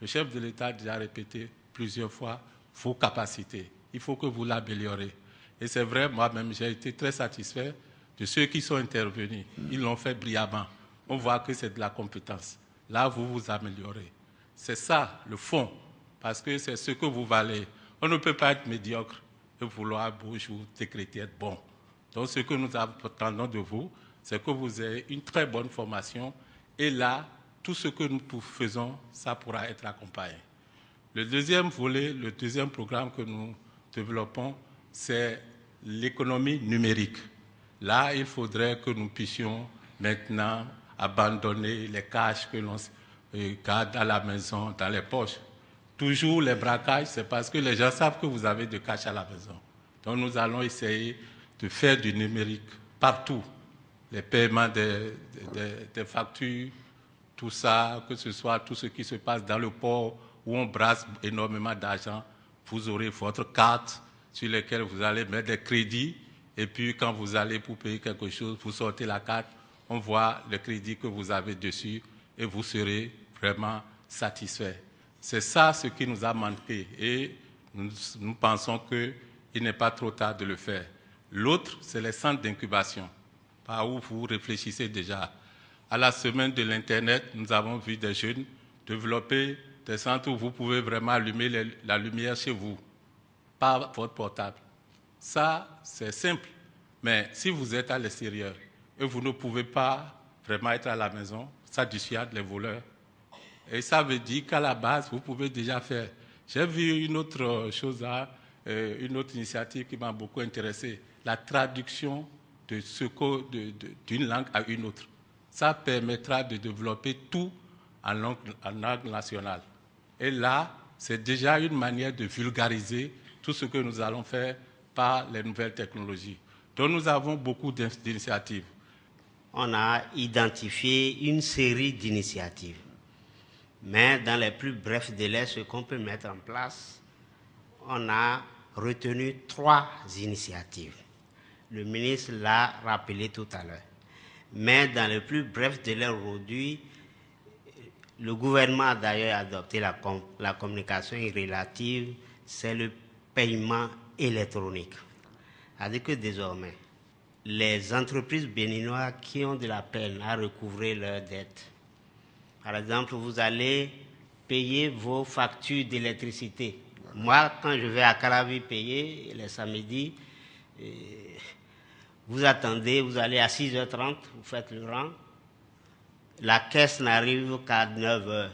Le chef de l'État a déjà répété plusieurs fois vos capacités. Il faut que vous l'améliorez. Et c'est vrai, moi-même, j'ai été très satisfait de ceux qui sont intervenus. Ils l'ont fait brillamment. On voit que c'est de la compétence. Là, vous vous améliorez. C'est ça, le fond, parce que c'est ce que vous valez. On ne peut pas être médiocre et vouloir un beau jour décréter être bon. Donc, ce que nous attendons de vous, c'est que vous ayez une très bonne formation. Et là, tout ce que nous faisons, ça pourra être accompagné. Le deuxième volet, le deuxième programme que nous développons, c'est l'économie numérique. Là, il faudrait que nous puissions maintenant abandonner les caches que l'on garde à la maison, dans les poches. Toujours les braquages, c'est parce que les gens savent que vous avez de cash à la maison. Donc nous allons essayer de faire du numérique partout. Les paiements des factures, tout ça, que ce soit tout ce qui se passe dans le port où on brasse énormément d'argent, vous aurez votre carte sur laquelle vous allez mettre des crédits et puis quand vous allez pour payer quelque chose, vous sortez la carte, on voit le crédit que vous avez dessus et vous serez vraiment satisfait. C'est ça ce qui nous a manqué et nous pensons qu'il n'est pas trop tard de le faire. L'autre, c'est les centres d'incubation, par où vous réfléchissez déjà. À la semaine de l'Internet, nous avons vu des jeunes développer des centres où vous pouvez vraiment allumer la lumière chez vous, par votre portable. Ça, c'est simple. Mais si vous êtes à l'extérieur et vous ne pouvez pas vraiment être à la maison, ça dissuade les voleurs. Et ça veut dire qu'à la base, vous pouvez déjà faire. J'ai vu une autre chose là, une autre initiative qui m'a beaucoup intéressé, la traduction d'une langue à une autre. Ça permettra de développer tout en langue nationale. Et là, c'est déjà une manière de vulgariser tout ce que nous allons faire par les nouvelles technologies. Donc nous avons beaucoup d'initiatives.
On a identifié une série d'initiatives. Mais dans les plus brefs délais, ce qu'on peut mettre en place, on a retenu 3 initiatives. Le ministre l'a rappelé tout à l'heure. Mais dans les plus brefs délais aujourd'hui, le gouvernement a d'ailleurs adopté la communication relative, c'est le paiement électronique. C'est-à-dire que désormais, les entreprises béninoises qui ont de la peine à recouvrer leurs dettes, par exemple, vous allez payer vos factures d'électricité. Moi, quand je vais à Calavi payer les samedis, vous attendez, vous allez à 6h30, vous faites le rang. La caisse n'arrive qu'à 9h.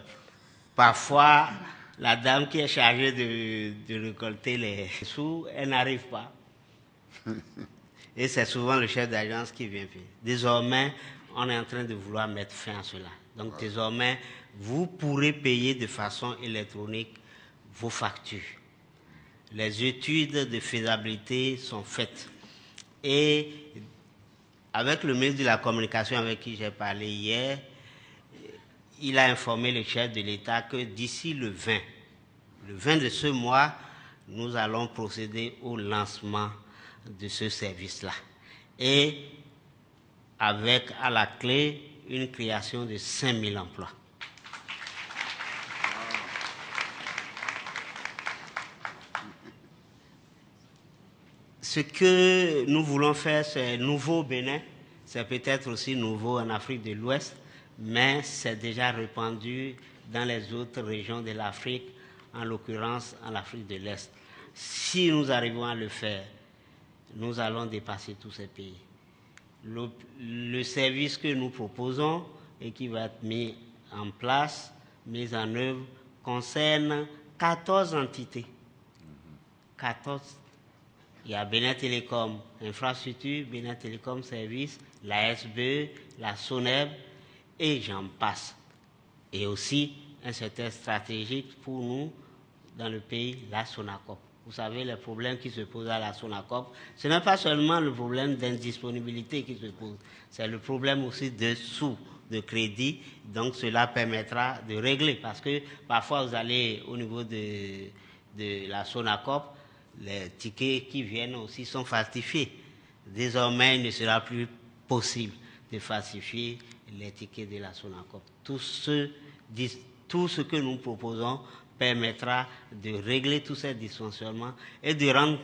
Parfois, la dame qui est chargée de récolter les sous, elle n'arrive pas. Et c'est souvent le chef d'agence qui vient payer. Désormais, on est en train de vouloir mettre fin à cela. Donc désormais, vous pourrez payer de façon électronique vos factures. Les études de faisabilité sont faites. Et avec le ministre de la Communication avec qui j'ai parlé hier, il a informé le chef de l'État que d'ici le 20 de ce mois, nous allons procéder au lancement de ce service-là. Et avec à la clé une création de 5000 emplois. Ce que nous voulons faire, c'est nouveau au Bénin, c'est peut-être aussi nouveau en Afrique de l'Ouest, mais c'est déjà répandu dans les autres régions de l'Afrique, en l'occurrence en Afrique de l'Est. Si nous arrivons à le faire, nous allons dépasser tous ces pays. Le service que nous proposons et qui va être mis en place, mis en œuvre, concerne 14 entités. 14. Il y a Bénin Télécom Infrastructure, Bénin Télécom Service, la SBE, la SONEB, et j'en passe. Et aussi un secteur stratégique pour nous dans le pays, la SONACOP. Vous savez, les problèmes qui se posent à la SONACOP, ce n'est pas seulement le problème d'indisponibilité qui se pose, c'est le problème aussi de sous, de crédit. Donc cela permettra de régler, parce que parfois vous allez au niveau de la SONACOP, les tickets qui viennent aussi sont falsifiés. Désormais, il ne sera plus possible de falsifier les tickets de la SONACOP. Tout ce que nous proposons permettra de régler tous ces dysfonctionnements et de rendre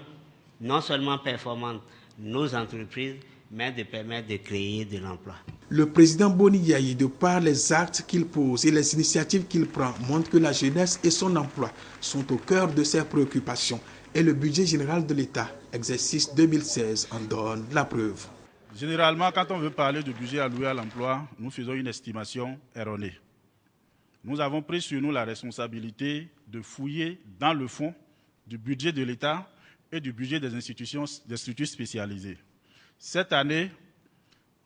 non seulement performantes nos entreprises, mais de permettre de créer de l'emploi.
Le président Boni Yayi, de par les actes qu'il pose et les initiatives qu'il prend, montre que la jeunesse et son emploi sont au cœur de ses préoccupations. Et le budget général de l'État, exercice 2016, en donne la preuve.
Généralement, quand on veut parler de budget alloué à l'emploi, nous faisons une estimation erronée. Nous avons pris sur nous la responsabilité de fouiller dans le fond du budget de l'État et du budget des structures spécialisées. Cette année,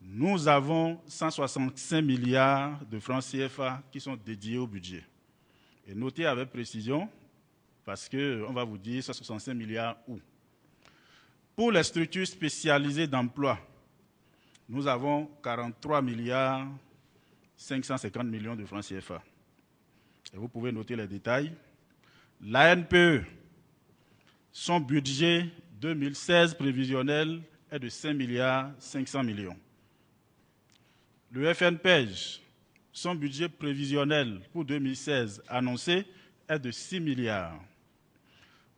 nous avons 165 milliards de francs CFA qui sont dédiés au budget. Et notez avec précision, parce qu'on va vous dire 165 milliards où. Pour les structures spécialisées d'emploi, nous avons 43 milliards 550 millions de francs CFA. Et vous pouvez noter les détails. L'ANPE, son budget 2016 prévisionnel est de 5 milliards 500 millions. Le FNPEJ, son budget prévisionnel pour 2016 annoncé est de 6 milliards.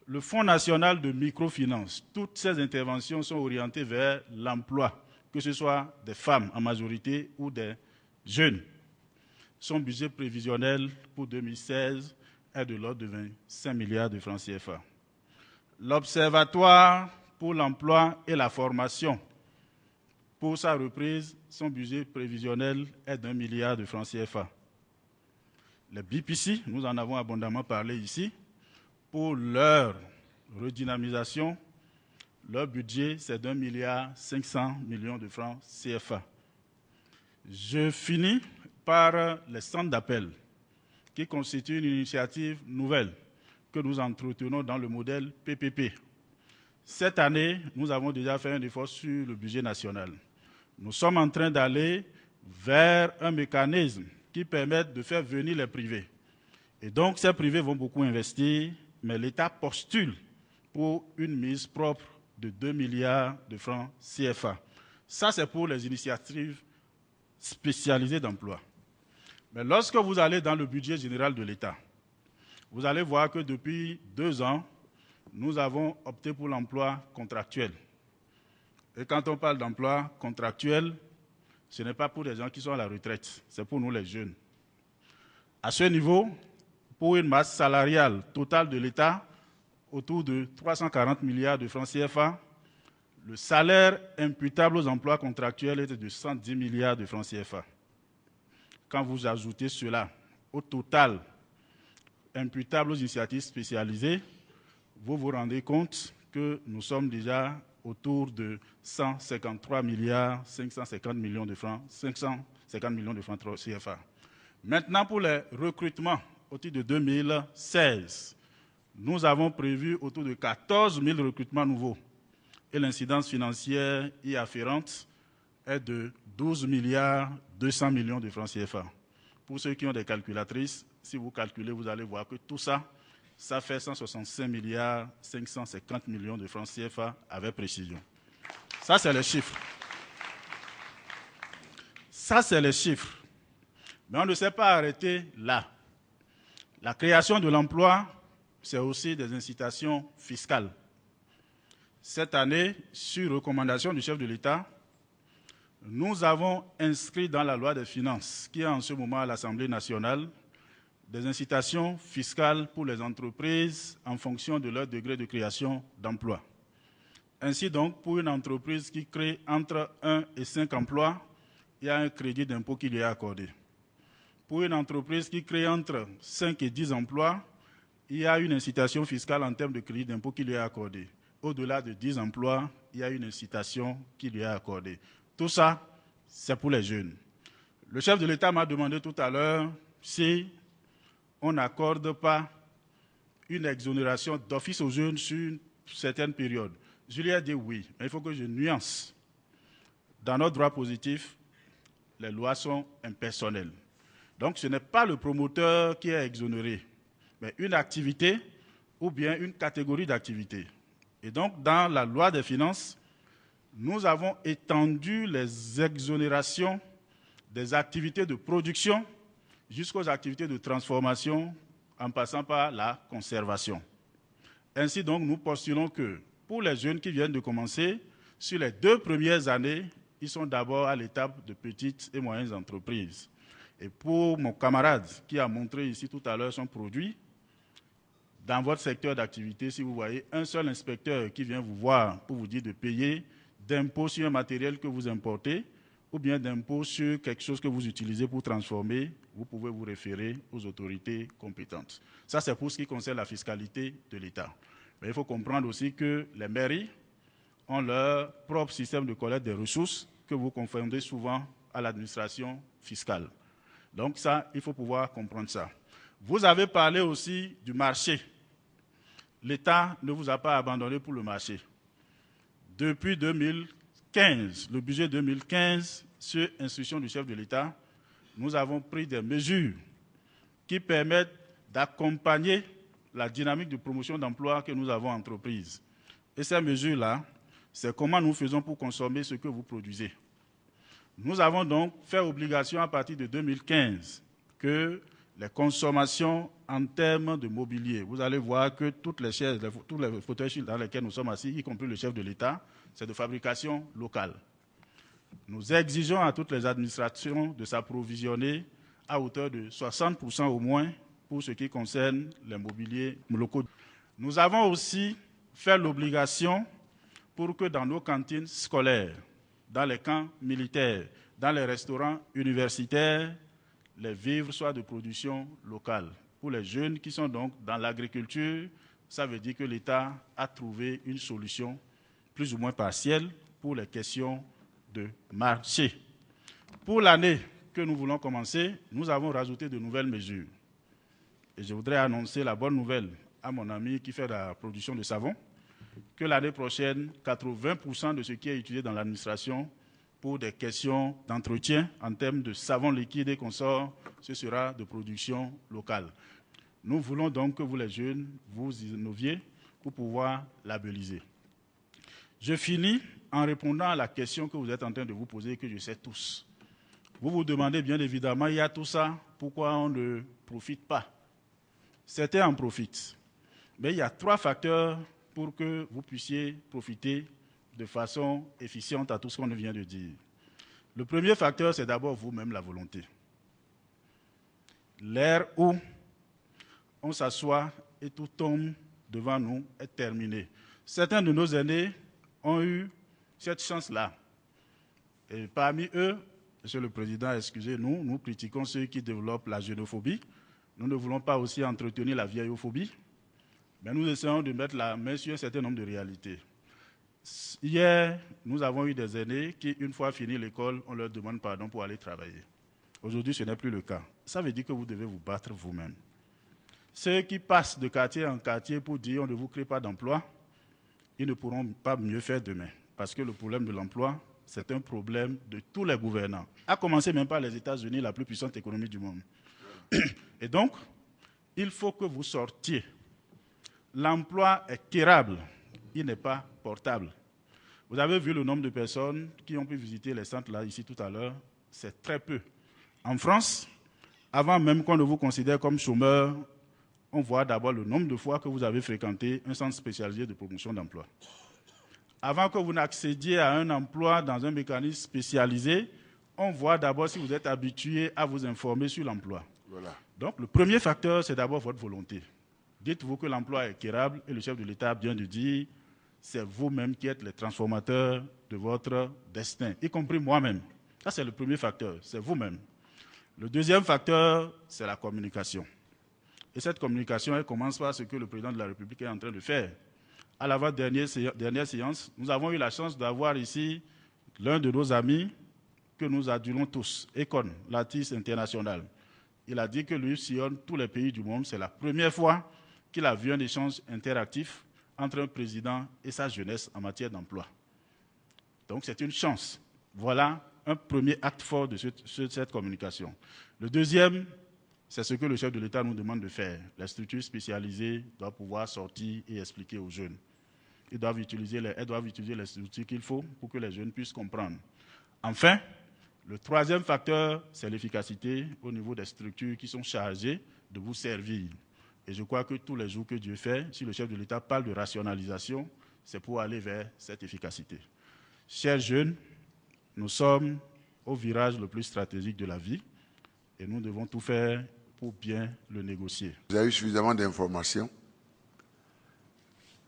Le Fonds national de microfinance, toutes ces interventions sont orientées vers l'emploi, que ce soit des femmes en majorité ou des jeunes. Son budget prévisionnel pour 2016 est de l'ordre de 25 milliards de francs CFA. L'Observatoire pour l'emploi et la formation, pour sa reprise, son budget prévisionnel est d'1 milliard de francs CFA. Les BPC, nous en avons abondamment parlé ici, pour leur redynamisation, leur budget c'est d'1 milliard 500 millions de francs CFA. Je finis par les centres d'appel, qui constituent une initiative nouvelle que nous entretenons dans le modèle PPP. Cette année, nous avons déjà fait un effort sur le budget national. Nous sommes en train d'aller vers un mécanisme qui permette de faire venir les privés. Et donc, ces privés vont beaucoup investir, mais l'État postule pour une mise propre de 2 milliards de francs CFA. Ça, c'est pour les initiatives spécialisées d'emploi. Mais lorsque vous allez dans le budget général de l'État, vous allez voir que depuis 2 ans, nous avons opté pour l'emploi contractuel. Et quand on parle d'emploi contractuel, ce n'est pas pour les gens qui sont à la retraite, c'est pour nous les jeunes. À ce niveau, pour une masse salariale totale de l'État, autour de 340 milliards de francs CFA, le salaire imputable aux emplois contractuels était de 110 milliards de francs CFA. Quand vous ajoutez cela au total imputable aux initiatives spécialisées, vous vous rendez compte que nous sommes déjà autour de 153 milliards 550 millions de francs, 550 millions de francs CFA. Maintenant, pour les recrutements au titre de 2016, nous avons prévu autour de 14 000 recrutements nouveaux et l'incidence financière y afférente est de 12 milliards 200 millions de francs CFA. Pour ceux qui ont des calculatrices, si vous calculez, vous allez voir que tout ça, ça fait 165 milliards 550 millions de francs CFA avec précision. Ça, c'est les chiffres. Ça, c'est les chiffres. Mais on ne s'est pas arrêté là. La création de l'emploi, c'est aussi des incitations fiscales. Cette année, sur recommandation du chef de l'État, nous avons inscrit dans la loi des finances, qui est en ce moment à l'Assemblée nationale, des incitations fiscales pour les entreprises en fonction de leur degré de création d'emplois. Ainsi donc, pour une entreprise qui crée entre 1 et 5 emplois, il y a un crédit d'impôt qui lui est accordé. pour une entreprise qui crée entre 5 et 10 emplois, il y a une incitation fiscale en termes de crédit d'impôt qui lui est accordée. Au-delà de 10 emplois, il y a une incitation qui lui est accordée. Tout ça, c'est pour les jeunes. Le chef de l'État m'a demandé tout à l'heure si on n'accorde pas une exonération d'office aux jeunes sur une certaine période. Je lui ai dit oui, mais il faut que je nuance. Dans notre droit positif, les lois sont impersonnelles. Donc ce n'est pas le promoteur qui est exonéré, mais une activité ou bien une catégorie d'activités. Et donc dans la loi des finances, nous avons étendu les exonérations des activités de production jusqu'aux activités de transformation en passant par la conservation. Ainsi donc, nous postulons que pour les jeunes qui viennent de commencer, sur les 2 premières années, ils sont d'abord à l'étape de petites et moyennes entreprises. Et pour mon camarade qui a montré ici tout à l'heure son produit, dans votre secteur d'activité, si vous voyez un seul inspecteur qui vient vous voir pour vous dire de payer d'impôts sur un matériel que vous importez, ou bien d'impôts sur quelque chose que vous utilisez pour transformer, vous pouvez vous référer aux autorités compétentes. Ça, c'est pour ce qui concerne la fiscalité de l'État. Mais il faut comprendre aussi que les mairies ont leur propre système de collecte des ressources que vous confondez souvent à l'administration fiscale. Donc ça, il faut pouvoir comprendre ça. Vous avez parlé aussi du marché. L'État ne vous a pas abandonné pour le marché. Depuis 2015, le budget 2015, sur instruction du chef de l'État, nous avons pris des mesures qui permettent d'accompagner la dynamique de promotion d'emploi que nous avons entreprise. Et ces mesures-là, c'est comment nous faisons pour consommer ce que vous produisez. Nous avons donc fait obligation à partir de 2015 que les consommations en termes de mobilier, vous allez voir que toutes les chaises, tous les fauteuils dans lesquels nous sommes assis, y compris le chef de l'État, c'est de fabrication locale. Nous exigeons à toutes les administrations de s'approvisionner à hauteur de 60% au moins pour ce qui concerne les mobiliers locaux. Nous avons aussi fait l'obligation pour que dans nos cantines scolaires, dans les camps militaires, dans les restaurants universitaires, les vivres soient de production locale. Pour les jeunes qui sont donc dans l'agriculture, ça veut dire que l'État a trouvé une solution plus ou moins partielle pour les questions de marché. Pour l'année que nous voulons commencer, nous avons rajouté de nouvelles mesures. Et je voudrais annoncer la bonne nouvelle à mon ami qui fait la production de savon, que l'année prochaine, 80% de ce qui est utilisé dans l'administration pour des questions d'entretien en termes de savon liquide et consorts, ce sera de production locale. Nous voulons donc que vous les jeunes, vous innoviez pour pouvoir labelliser. Je finis en répondant à la question que vous êtes en train de vous poser et que je sais tous. Vous vous demandez bien évidemment, il y a tout ça, pourquoi on ne profite pas? Certains en profitent. Mais il y a 3 facteurs pour que vous puissiez profiter de façon efficiente à tout ce qu'on vient de dire. Le premier facteur, c'est d'abord vous-même, la volonté. L'ère où on s'assoit et tout tombe devant nous est terminé. Certains de nos aînés ont eu cette chance-là. Et parmi eux, Monsieur le Président, excusez-nous, nous critiquons ceux qui développent la xénophobie. Nous ne voulons pas aussi entretenir la vieillophobie, mais nous essayons de mettre la main sur un certain nombre de réalités. Hier, nous avons eu des aînés qui, une fois fini l'école, on leur demande pardon pour aller travailler. Aujourd'hui, ce n'est plus le cas. Ça veut dire que vous devez vous battre vous-même. Ceux qui passent de quartier en quartier pour dire on ne vous crée pas d'emploi, ils ne pourront pas mieux faire demain. Parce que le problème de l'emploi, c'est un problème de tous les gouvernants. À commencer même par les États-Unis, la plus puissante économie du monde. Et donc, il faut que vous sortiez. L'emploi est quérable, il n'est pas portable. Vous avez vu le nombre de personnes qui ont pu visiter les centres là, ici tout à l'heure, c'est très peu. En France, avant même qu'on ne vous considère comme chômeur, on voit d'abord le nombre de fois que vous avez fréquenté un centre spécialisé de promotion d'emploi. Avant que vous n'accédiez à un emploi dans un mécanisme spécialisé, on voit d'abord si vous êtes habitué à vous informer sur l'emploi. Voilà. Donc, le premier facteur, c'est d'abord votre volonté. Dites-vous que l'emploi est quérable et le chef de l'État vient de dire c'est vous-même qui êtes les transformateurs de votre destin, y compris moi-même. Ça, c'est le premier facteur, c'est vous-même. Le deuxième facteur, c'est la communication. Et cette communication, elle commence par ce que le président de la République est en train de faire. À l'avant-dernière séance, nous avons eu la chance d'avoir ici l'un de nos amis que nous adulons tous, Econ, l'artiste international. Il a dit que lui sillonne tous les pays du monde. C'est la première fois qu'il a vu un échange interactif entre un président et sa jeunesse en matière d'emploi. Donc c'est une chance. Voilà un premier acte fort de cette communication. Le deuxième, c'est ce que le chef de l'État nous demande de faire. Les structures spécialisées doivent pouvoir sortir et expliquer aux jeunes. Elles doivent utiliser les structures qu'il faut pour que les jeunes puissent comprendre. Enfin, le troisième facteur, c'est l'efficacité au niveau des structures qui sont chargées de vous servir. Et je crois que tous les jours que Dieu fait, si le chef de l'État parle de rationalisation, c'est pour aller vers cette efficacité. Chers jeunes, nous sommes au virage le plus stratégique de la vie et nous devons tout faire pour bien le négocier.
Vous avez eu suffisamment d'informations.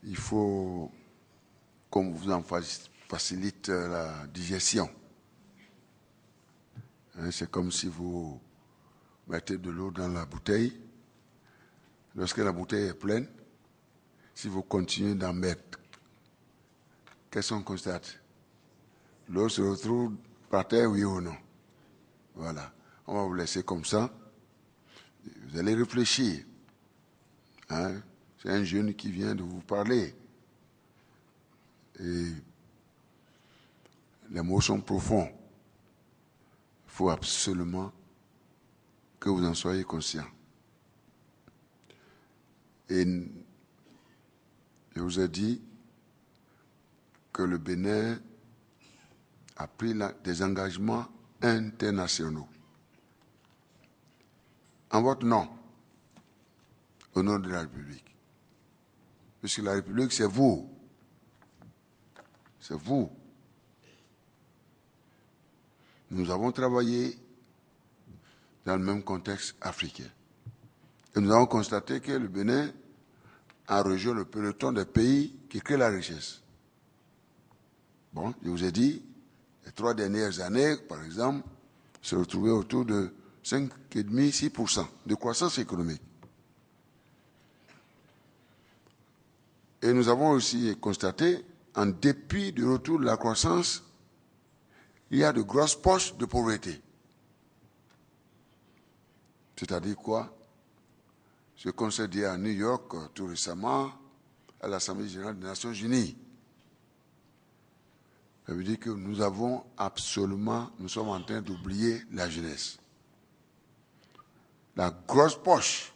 Il faut qu'on vous en facilite la digestion. C'est comme si vous mettez de l'eau dans la bouteille. Lorsque la bouteille est pleine, si vous continuez d'en mettre, qu'est-ce qu'on constate? L'eau se retrouve par terre, oui ou non? Voilà. On va vous laisser comme ça. Vous allez réfléchir. C'est un jeune qui vient de vous parler. Et les mots sont profonds. Il faut absolument que vous en soyez conscients. Et je vous ai dit que le Bénin a pris des engagements internationaux. En votre nom, au nom de la République. Puisque la République, c'est vous. C'est vous. Nous avons travaillé dans le même contexte africain. Et nous avons constaté que le Bénin a rejoint le peloton des pays qui créent la richesse. Bon, je vous ai dit, les 3 dernières années, par exemple, se retrouvaient autour de 5,5-6% de croissance économique. Et nous avons aussi constaté, en dépit du retour de la croissance, il y a de grosses poches de pauvreté. C'est-à-dire quoi? Ce qu'on s'est dit à New York tout récemment, à l'Assemblée générale des Nations Unies. Ça veut dire que nous sommes en train d'oublier la jeunesse. La grosse poche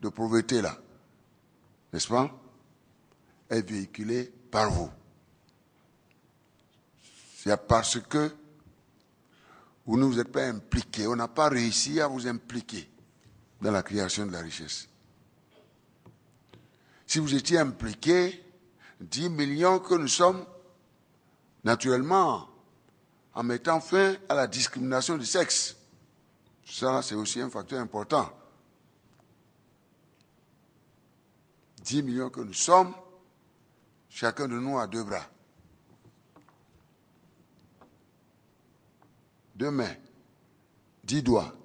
de pauvreté là, n'est-ce pas, est véhiculée par vous. C'est parce que vous ne vous êtes pas impliqués, on n'a pas réussi à vous impliquer dans la création de la richesse. Si vous étiez impliqués, 10 millions que nous sommes, naturellement, en mettant fin à la discrimination du sexe, ça c'est aussi un facteur important. 10 millions que nous sommes, chacun de nous a 2 bras. 2 mains, 10 doigts.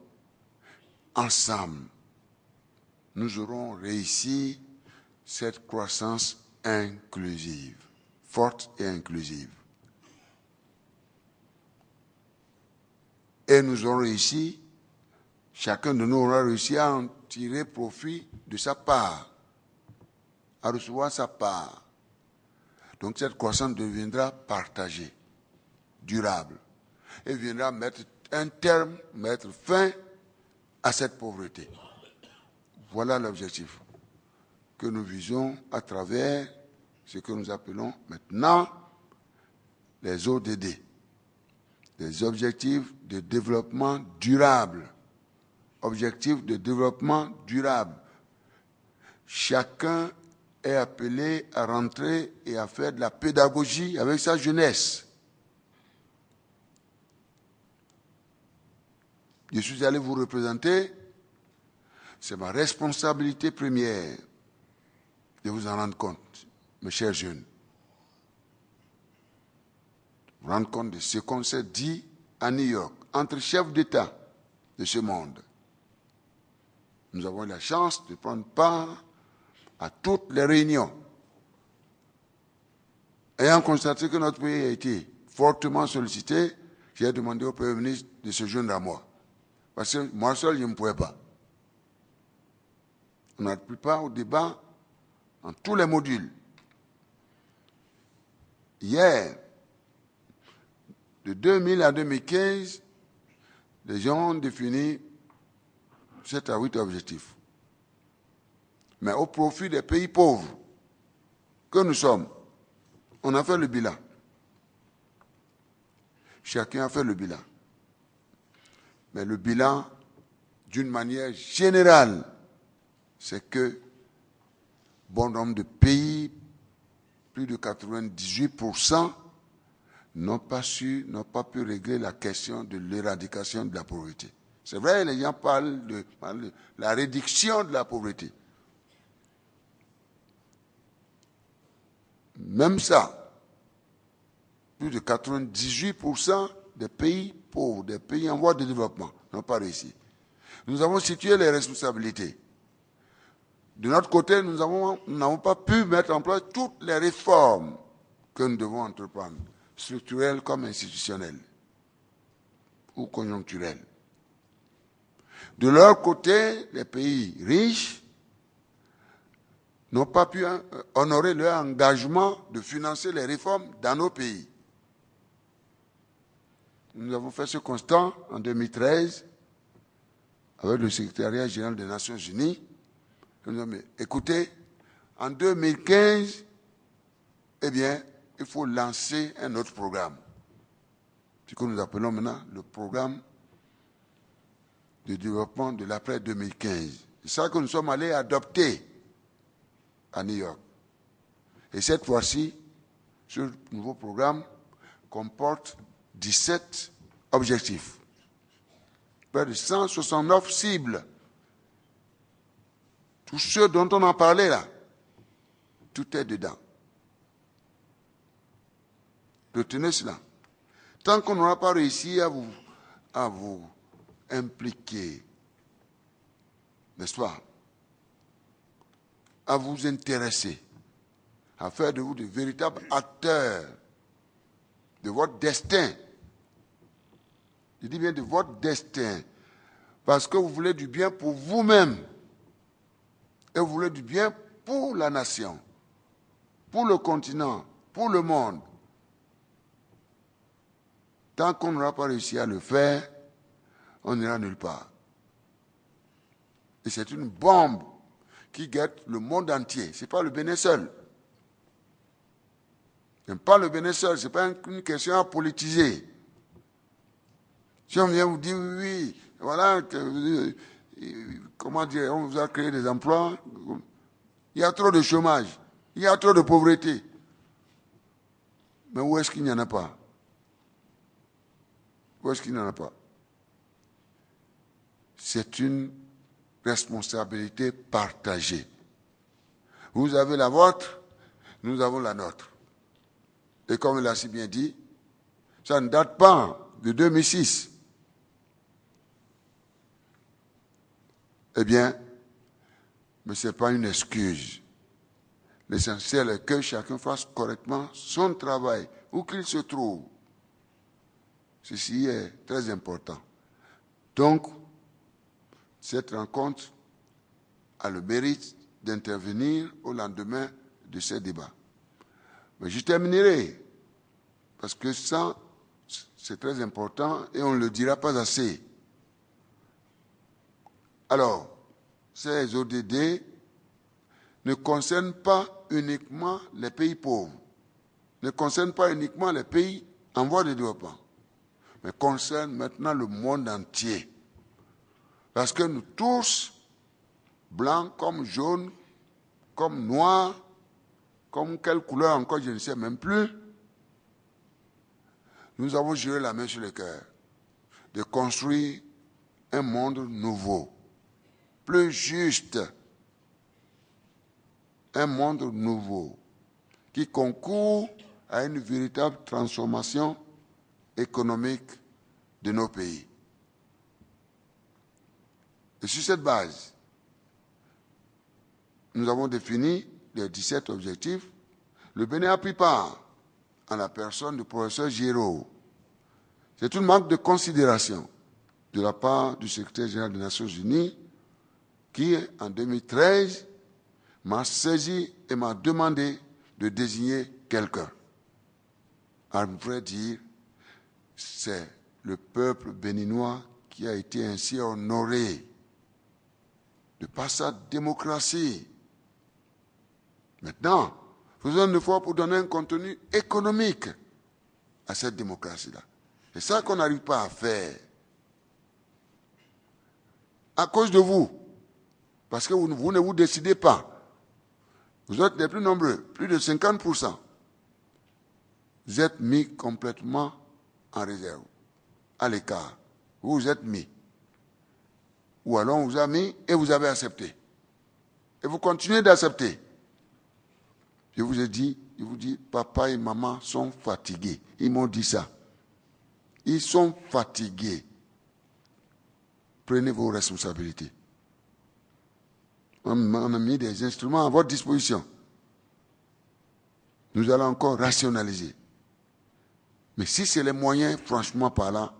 Ensemble, nous aurons réussi cette croissance inclusive, forte et inclusive. Et nous aurons réussi, chacun de nous aura réussi à en tirer profit de sa part, à recevoir sa part. Donc cette croissance deviendra partagée, durable, et viendra mettre un terme, mettre fin à cette pauvreté. Voilà l'objectif que nous visons à travers ce que nous appelons maintenant les ODD, les objectifs de développement durable. Objectifs de développement durable. Chacun est appelé à rentrer et à faire de la pédagogie avec sa jeunesse. Je suis allé vous représenter, c'est ma responsabilité première de vous en rendre compte, mes chers jeunes. Vous rendre compte de ce qu'on s'est dit à New York, entre chefs d'État de ce monde. Nous avons eu la chance de prendre part à toutes les réunions. Ayant constaté que notre pays a été fortement sollicité, j'ai demandé au Premier ministre de se joindre à moi. Parce que moi seul, je ne pouvais pas. On n'a pris part au débat en tous les modules. Hier, de 2000 à 2015, les gens ont défini 7 à 8 objectifs. Mais au profit des pays pauvres que nous sommes, on a fait le bilan. Chacun a fait le bilan. Mais le bilan, d'une manière générale, c'est que bon nombre de pays, plus de 98%, n'ont pas pu régler la question de l'éradication de la pauvreté. C'est vrai, les gens parlent de la réduction de la pauvreté. Même ça, plus de 98% des pays pauvres, des pays en voie de développement, n'ont pas réussi. Nous avons situé les responsabilités. De notre côté, nous n'avons pas pu mettre en place toutes les réformes que nous devons entreprendre, structurelles comme institutionnelles ou conjoncturelles. De leur côté, les pays riches n'ont pas pu honorer leur engagement de financer les réformes dans nos pays. Nous avons fait ce constat en 2013 avec le secrétariat général des Nations Unies. Nous avons dit, écoutez, en 2015, eh bien, il faut lancer un autre programme. Ce que nous appelons maintenant le programme de développement de l'après 2015. C'est ça que nous sommes allés adopter à New York. Et cette fois-ci, ce nouveau programme comporte 17 objectifs, près de 169 cibles. Tout ce dont on a parlé là, tout est dedans. Retenez cela. Tant qu'on n'aura pas réussi à vous impliquer, n'est-ce pas, à vous intéresser, à faire de vous de véritables acteurs de votre destin. Je dis bien de votre destin, parce que vous voulez du bien pour vous-même et vous voulez du bien pour la nation, pour le continent, pour le monde. Tant qu'on n'aura pas réussi à le faire, on n'ira nulle part. Et c'est une bombe qui guette le monde entier. Ce n'est pas le Bénin seul. Ce n'est pas le Bénin seul. Ce n'est pas une question à politiser. Si on vient vous dire, oui, voilà, comment dire, on vous a créé des emplois, il y a trop de chômage, il y a trop de pauvreté. Mais où est-ce qu'il n'y en a pas? Où est-ce qu'il n'y en a pas? C'est une responsabilité partagée. Vous avez la vôtre, nous avons la nôtre. Et comme il a si bien dit, ça ne date pas de 2006. Eh bien, mais ce n'est pas une excuse. L'essentiel est que chacun fasse correctement son travail, où qu'il se trouve. Ceci est très important. Donc, cette rencontre a le mérite d'intervenir au lendemain de ces débats. Mais je terminerai, parce que ça, c'est très important et on ne le dira pas assez. Alors, ces ODD ne concernent pas uniquement les pays pauvres, ne concernent pas uniquement les pays en voie de développement, mais concernent maintenant le monde entier. Parce que nous tous, blancs comme jaunes, comme noirs, comme quelle couleur encore, je ne sais même plus, nous avons juré la main sur le cœur de construire un monde nouveau, plus juste, un monde nouveau qui concourt à une véritable transformation économique de nos pays. Et sur cette base, nous avons défini les 17 objectifs. Le Bénin a pris part en la personne du professeur Giraud. C'est une marque de considération de la part du secrétaire général des Nations Unies qui, en 2013, m'a saisi et m'a demandé de désigner quelqu'un. À vrai dire, c'est le peuple béninois qui a été ainsi honoré de par sa démocratie. Maintenant, faisons un effort pour donner un contenu économique à cette démocratie-là. C'est ça qu'on n'arrive pas à faire. À cause de vous. Parce que vous ne vous décidez pas. Vous êtes les plus nombreux, plus de 50%. Vous êtes mis complètement en réserve, à l'écart. Vous vous êtes mis. Ou alors on vous a mis et vous avez accepté. Et vous continuez d'accepter. Je vous ai dit, je vous dis, papa et maman sont fatigués. Ils m'ont dit ça. Ils sont fatigués. Prenez vos responsabilités. On a mis des instruments à votre disposition. Nous allons encore rationaliser. Mais si c'est les moyens, franchement par là,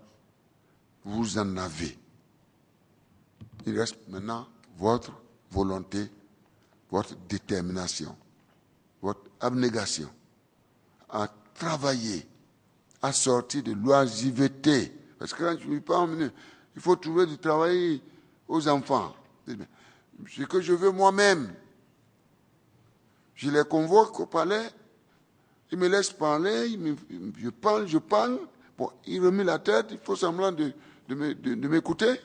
vous en avez. Il reste maintenant votre volonté, votre détermination, votre abnégation à travailler, à sortir de l'oisiveté. Parce que quand je ne suis pas emmené, il faut trouver du travail aux enfants. Ce que je veux moi-même. Je les convoque au palais, ils me laissent parler, je parle. Bon, ils remettent la tête, il faut semblant de m'écouter.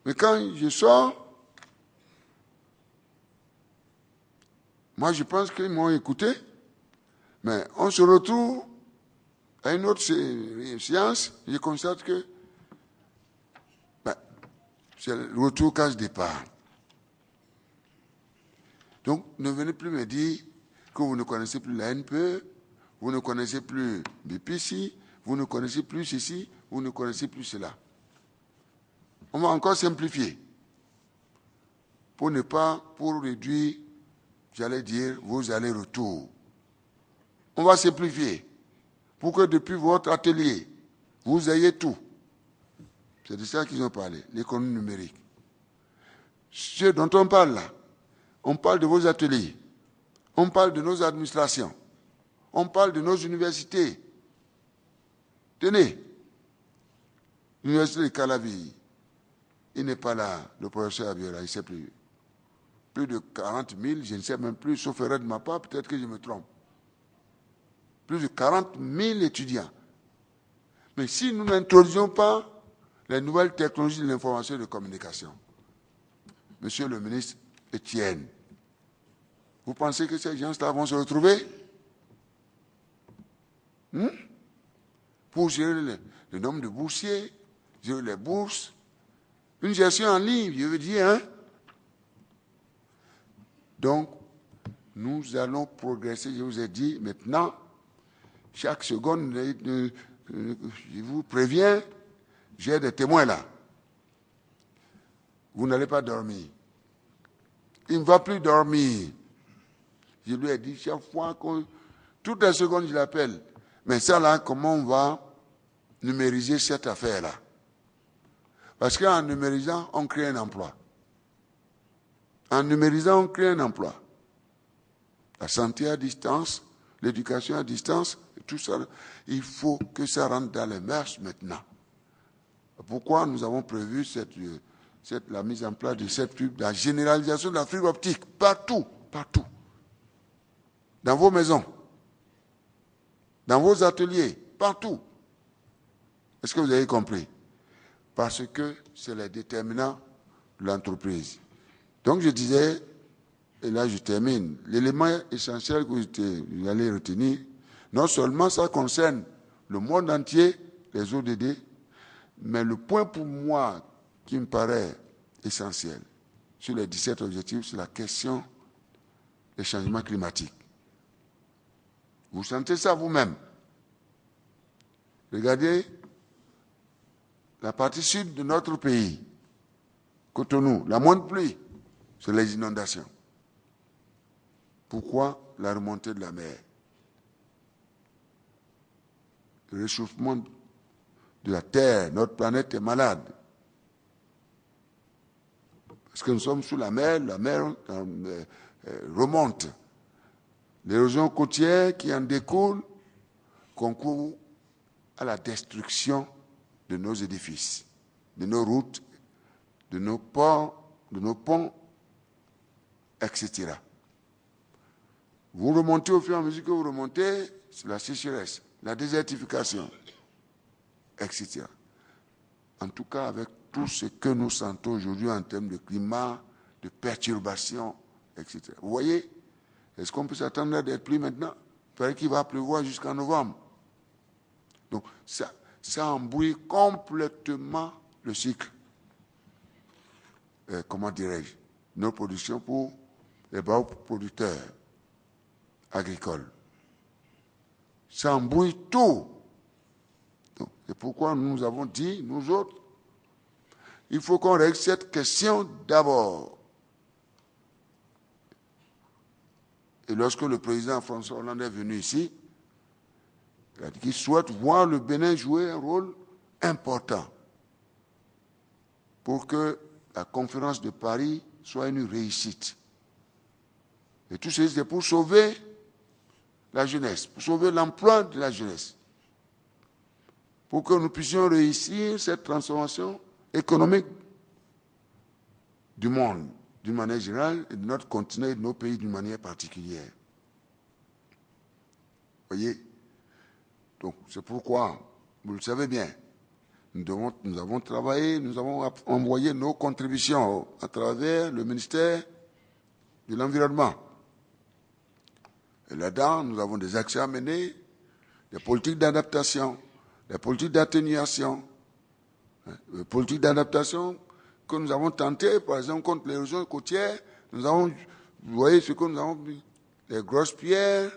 Mais quand je sors, moi je pense qu'ils m'ont écouté, mais on se retrouve à une autre séance, je constate que c'est le retour case départ. Donc, ne venez plus me dire que vous ne connaissez plus la NPE, vous ne connaissez plus BPC, vous ne connaissez plus ceci, vous ne connaissez plus cela. On va encore simplifier pour réduire, j'allais dire, vos allers-retours. On va simplifier pour que depuis votre atelier, vous ayez tout. C'est de ça qu'ils ont parlé, l'économie numérique. Ce dont on parle là, on parle de vos ateliers, on parle de nos administrations, on parle de nos universités. Tenez, l'université de Calavi, il n'est pas là, le professeur Abiola, il ne sait plus. Plus de 40 000, je ne sais même plus, sauf erreur de ma part, peut-être que je me trompe. Plus de 40 000 étudiants. Mais si nous n'introduisons pas les nouvelles technologies de l'information et de la communication, Monsieur le ministre Etienne, vous pensez que ces gens-là vont se retrouver pour gérer le nombre de boursiers, gérer les bourses, une gestion en ligne, je veux dire, hein? Donc, nous allons progresser, je vous ai dit, maintenant, chaque seconde, je vous préviens, j'ai des témoins là. Vous n'allez pas dormir. Il ne va plus dormir. Je lui ai dit chaque fois, toutes les secondes, je l'appelle. Mais ça là, comment on va numériser cette affaire-là? Parce qu'en numérisant, on crée un emploi. En numérisant, on crée un emploi. La santé à distance, l'éducation à distance, tout ça, il faut que ça rentre dans les mœurs maintenant. Pourquoi nous avons prévu la mise en place de cette fibre, la généralisation de la fibre optique, partout, partout. Dans vos maisons, dans vos ateliers, partout. Est-ce que vous avez compris? Parce que c'est les déterminants de l'entreprise. Donc je disais, et là je termine, l'élément essentiel que vous allez retenir, non seulement ça concerne le monde entier, les ODD, mais le point pour moi qui me paraît essentiel sur les 17 objectifs, c'est la question des changements climatiques. Vous sentez ça vous-même. Regardez la partie sud de notre pays. Cotonou, la moindre pluie, c'est les inondations. Pourquoi la remontée de la mer? Le réchauffement de la Terre, notre planète est malade. Parce que nous sommes sous la mer remonte. L'érosion côtière qui en découle concourt à la destruction de nos édifices, de nos routes, de nos ports, de nos ponts, etc. Vous remontez au fur et à mesure que vous remontez, c'est la sécheresse, la désertification, etc. En tout cas, avec tout ce que nous sentons aujourd'hui en termes de climat, de perturbations, etc. Vous voyez, est-ce qu'on peut s'attendre à des pluies maintenant? Il paraît qu'il va pleuvoir jusqu'en novembre. Donc, ça embrouille complètement le cycle. Comment dirais-je? Nos productions pour les bas producteurs agricoles. Ça embrouille tout. C'est pourquoi nous avons dit, nous autres, il faut qu'on règle cette question d'abord. Et lorsque le président François Hollande est venu ici, il a dit qu'il souhaite voir le Bénin jouer un rôle important pour que la conférence de Paris soit une réussite. Et tout ceci, c'est pour sauver la jeunesse, pour sauver l'emploi de la jeunesse, pour que nous puissions réussir cette transformation économique du monde, d'une manière générale, et de notre continent et de nos pays d'une manière particulière. Vous voyez? Donc, c'est pourquoi, vous le savez bien, nous avons travaillé, nous avons envoyé nos contributions à travers le ministère de l'Environnement. Et là-dedans, nous avons des actions à mener, des politiques d'adaptation, des politiques d'atténuation, des politiques d'adaptation que nous avons tentées, par exemple, contre l'érosion côtière. Nous avons, vous voyez ce que nous avons vu, les grosses pierres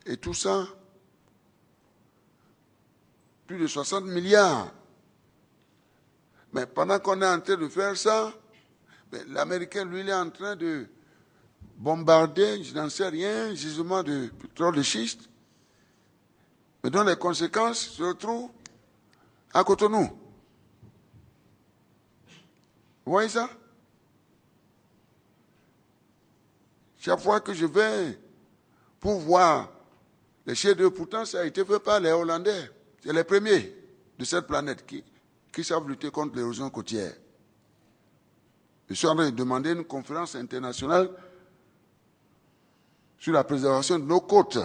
et tout ça. Plus de 60 milliards. Mais pendant qu'on est en train de faire ça, l'Américain, lui, il est en train de bombarder, je n'en sais rien, gisement de pétrole de schiste, mais dont les conséquences se retrouvent à Cotonou. Vous voyez ça? Chaque fois que je vais pour voir les chefs d'œuvre, pourtant ça a été fait par les Hollandais, c'est les premiers de cette planète qui savent lutter contre l'érosion côtière. Je suis en train de demander une conférence internationale sur la préservation de nos côtes,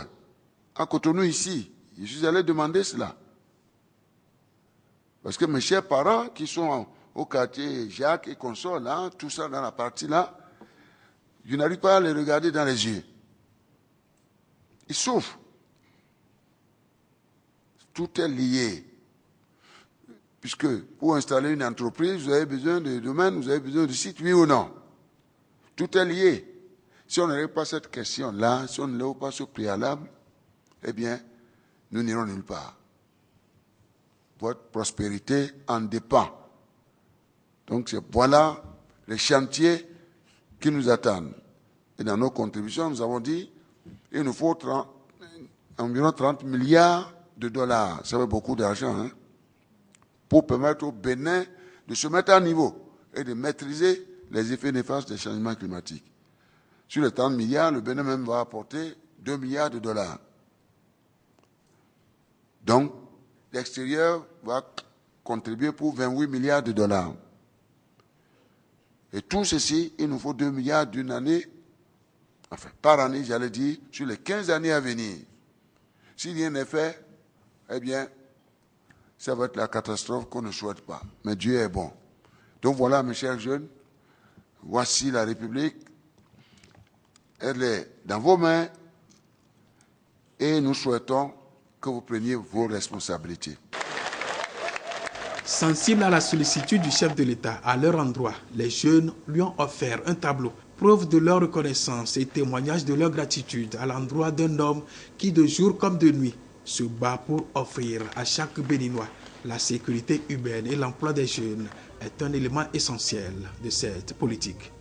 à Cotonou ici. Je suis allé demander cela. Parce que mes chers parents qui sont au quartier Jacques et consorts, là, tout ça dans la partie là, je n'arrive pas à les regarder dans les yeux. Ils souffrent. Tout est lié. Puisque pour installer une entreprise, vous avez besoin de domaine, vous avez besoin de site, oui ou non. Tout est lié. Si on ne règle pas cette question-là, si on ne lève pas ce préalable, eh bien, nous n'irons nulle part. Votre prospérité en dépend. Donc, voilà les chantiers qui nous attendent. Et dans nos contributions, nous avons dit il nous faut environ 30 milliards de dollars. Ça fait beaucoup d'argent, hein, pour permettre au Bénin de se mettre à niveau et de maîtriser les effets néfastes des changements climatiques. Sur les 30 milliards, le Bénin même va apporter 2 milliards de dollars. Donc, l'extérieur va contribuer pour 28 milliards de dollars. Et tout ceci, il nous faut 2 milliards d'une année, enfin, par année, j'allais dire, sur les 15 années à venir. Si rien n'est fait, eh bien, ça va être la catastrophe qu'on ne souhaite pas. Mais Dieu est bon. Donc voilà, mes chers jeunes, voici la République. Elle est dans vos mains et nous souhaitons que vous preniez vos responsabilités.
Sensibles à la sollicitude du chef de l'État à leur endroit, les jeunes lui ont offert un tableau, preuve de leur reconnaissance et témoignage de leur gratitude à l'endroit d'un homme qui, de jour comme de nuit, se bat pour offrir à chaque Béninois La sécurité urbaine et l'emploi des jeunes est un élément essentiel de cette politique.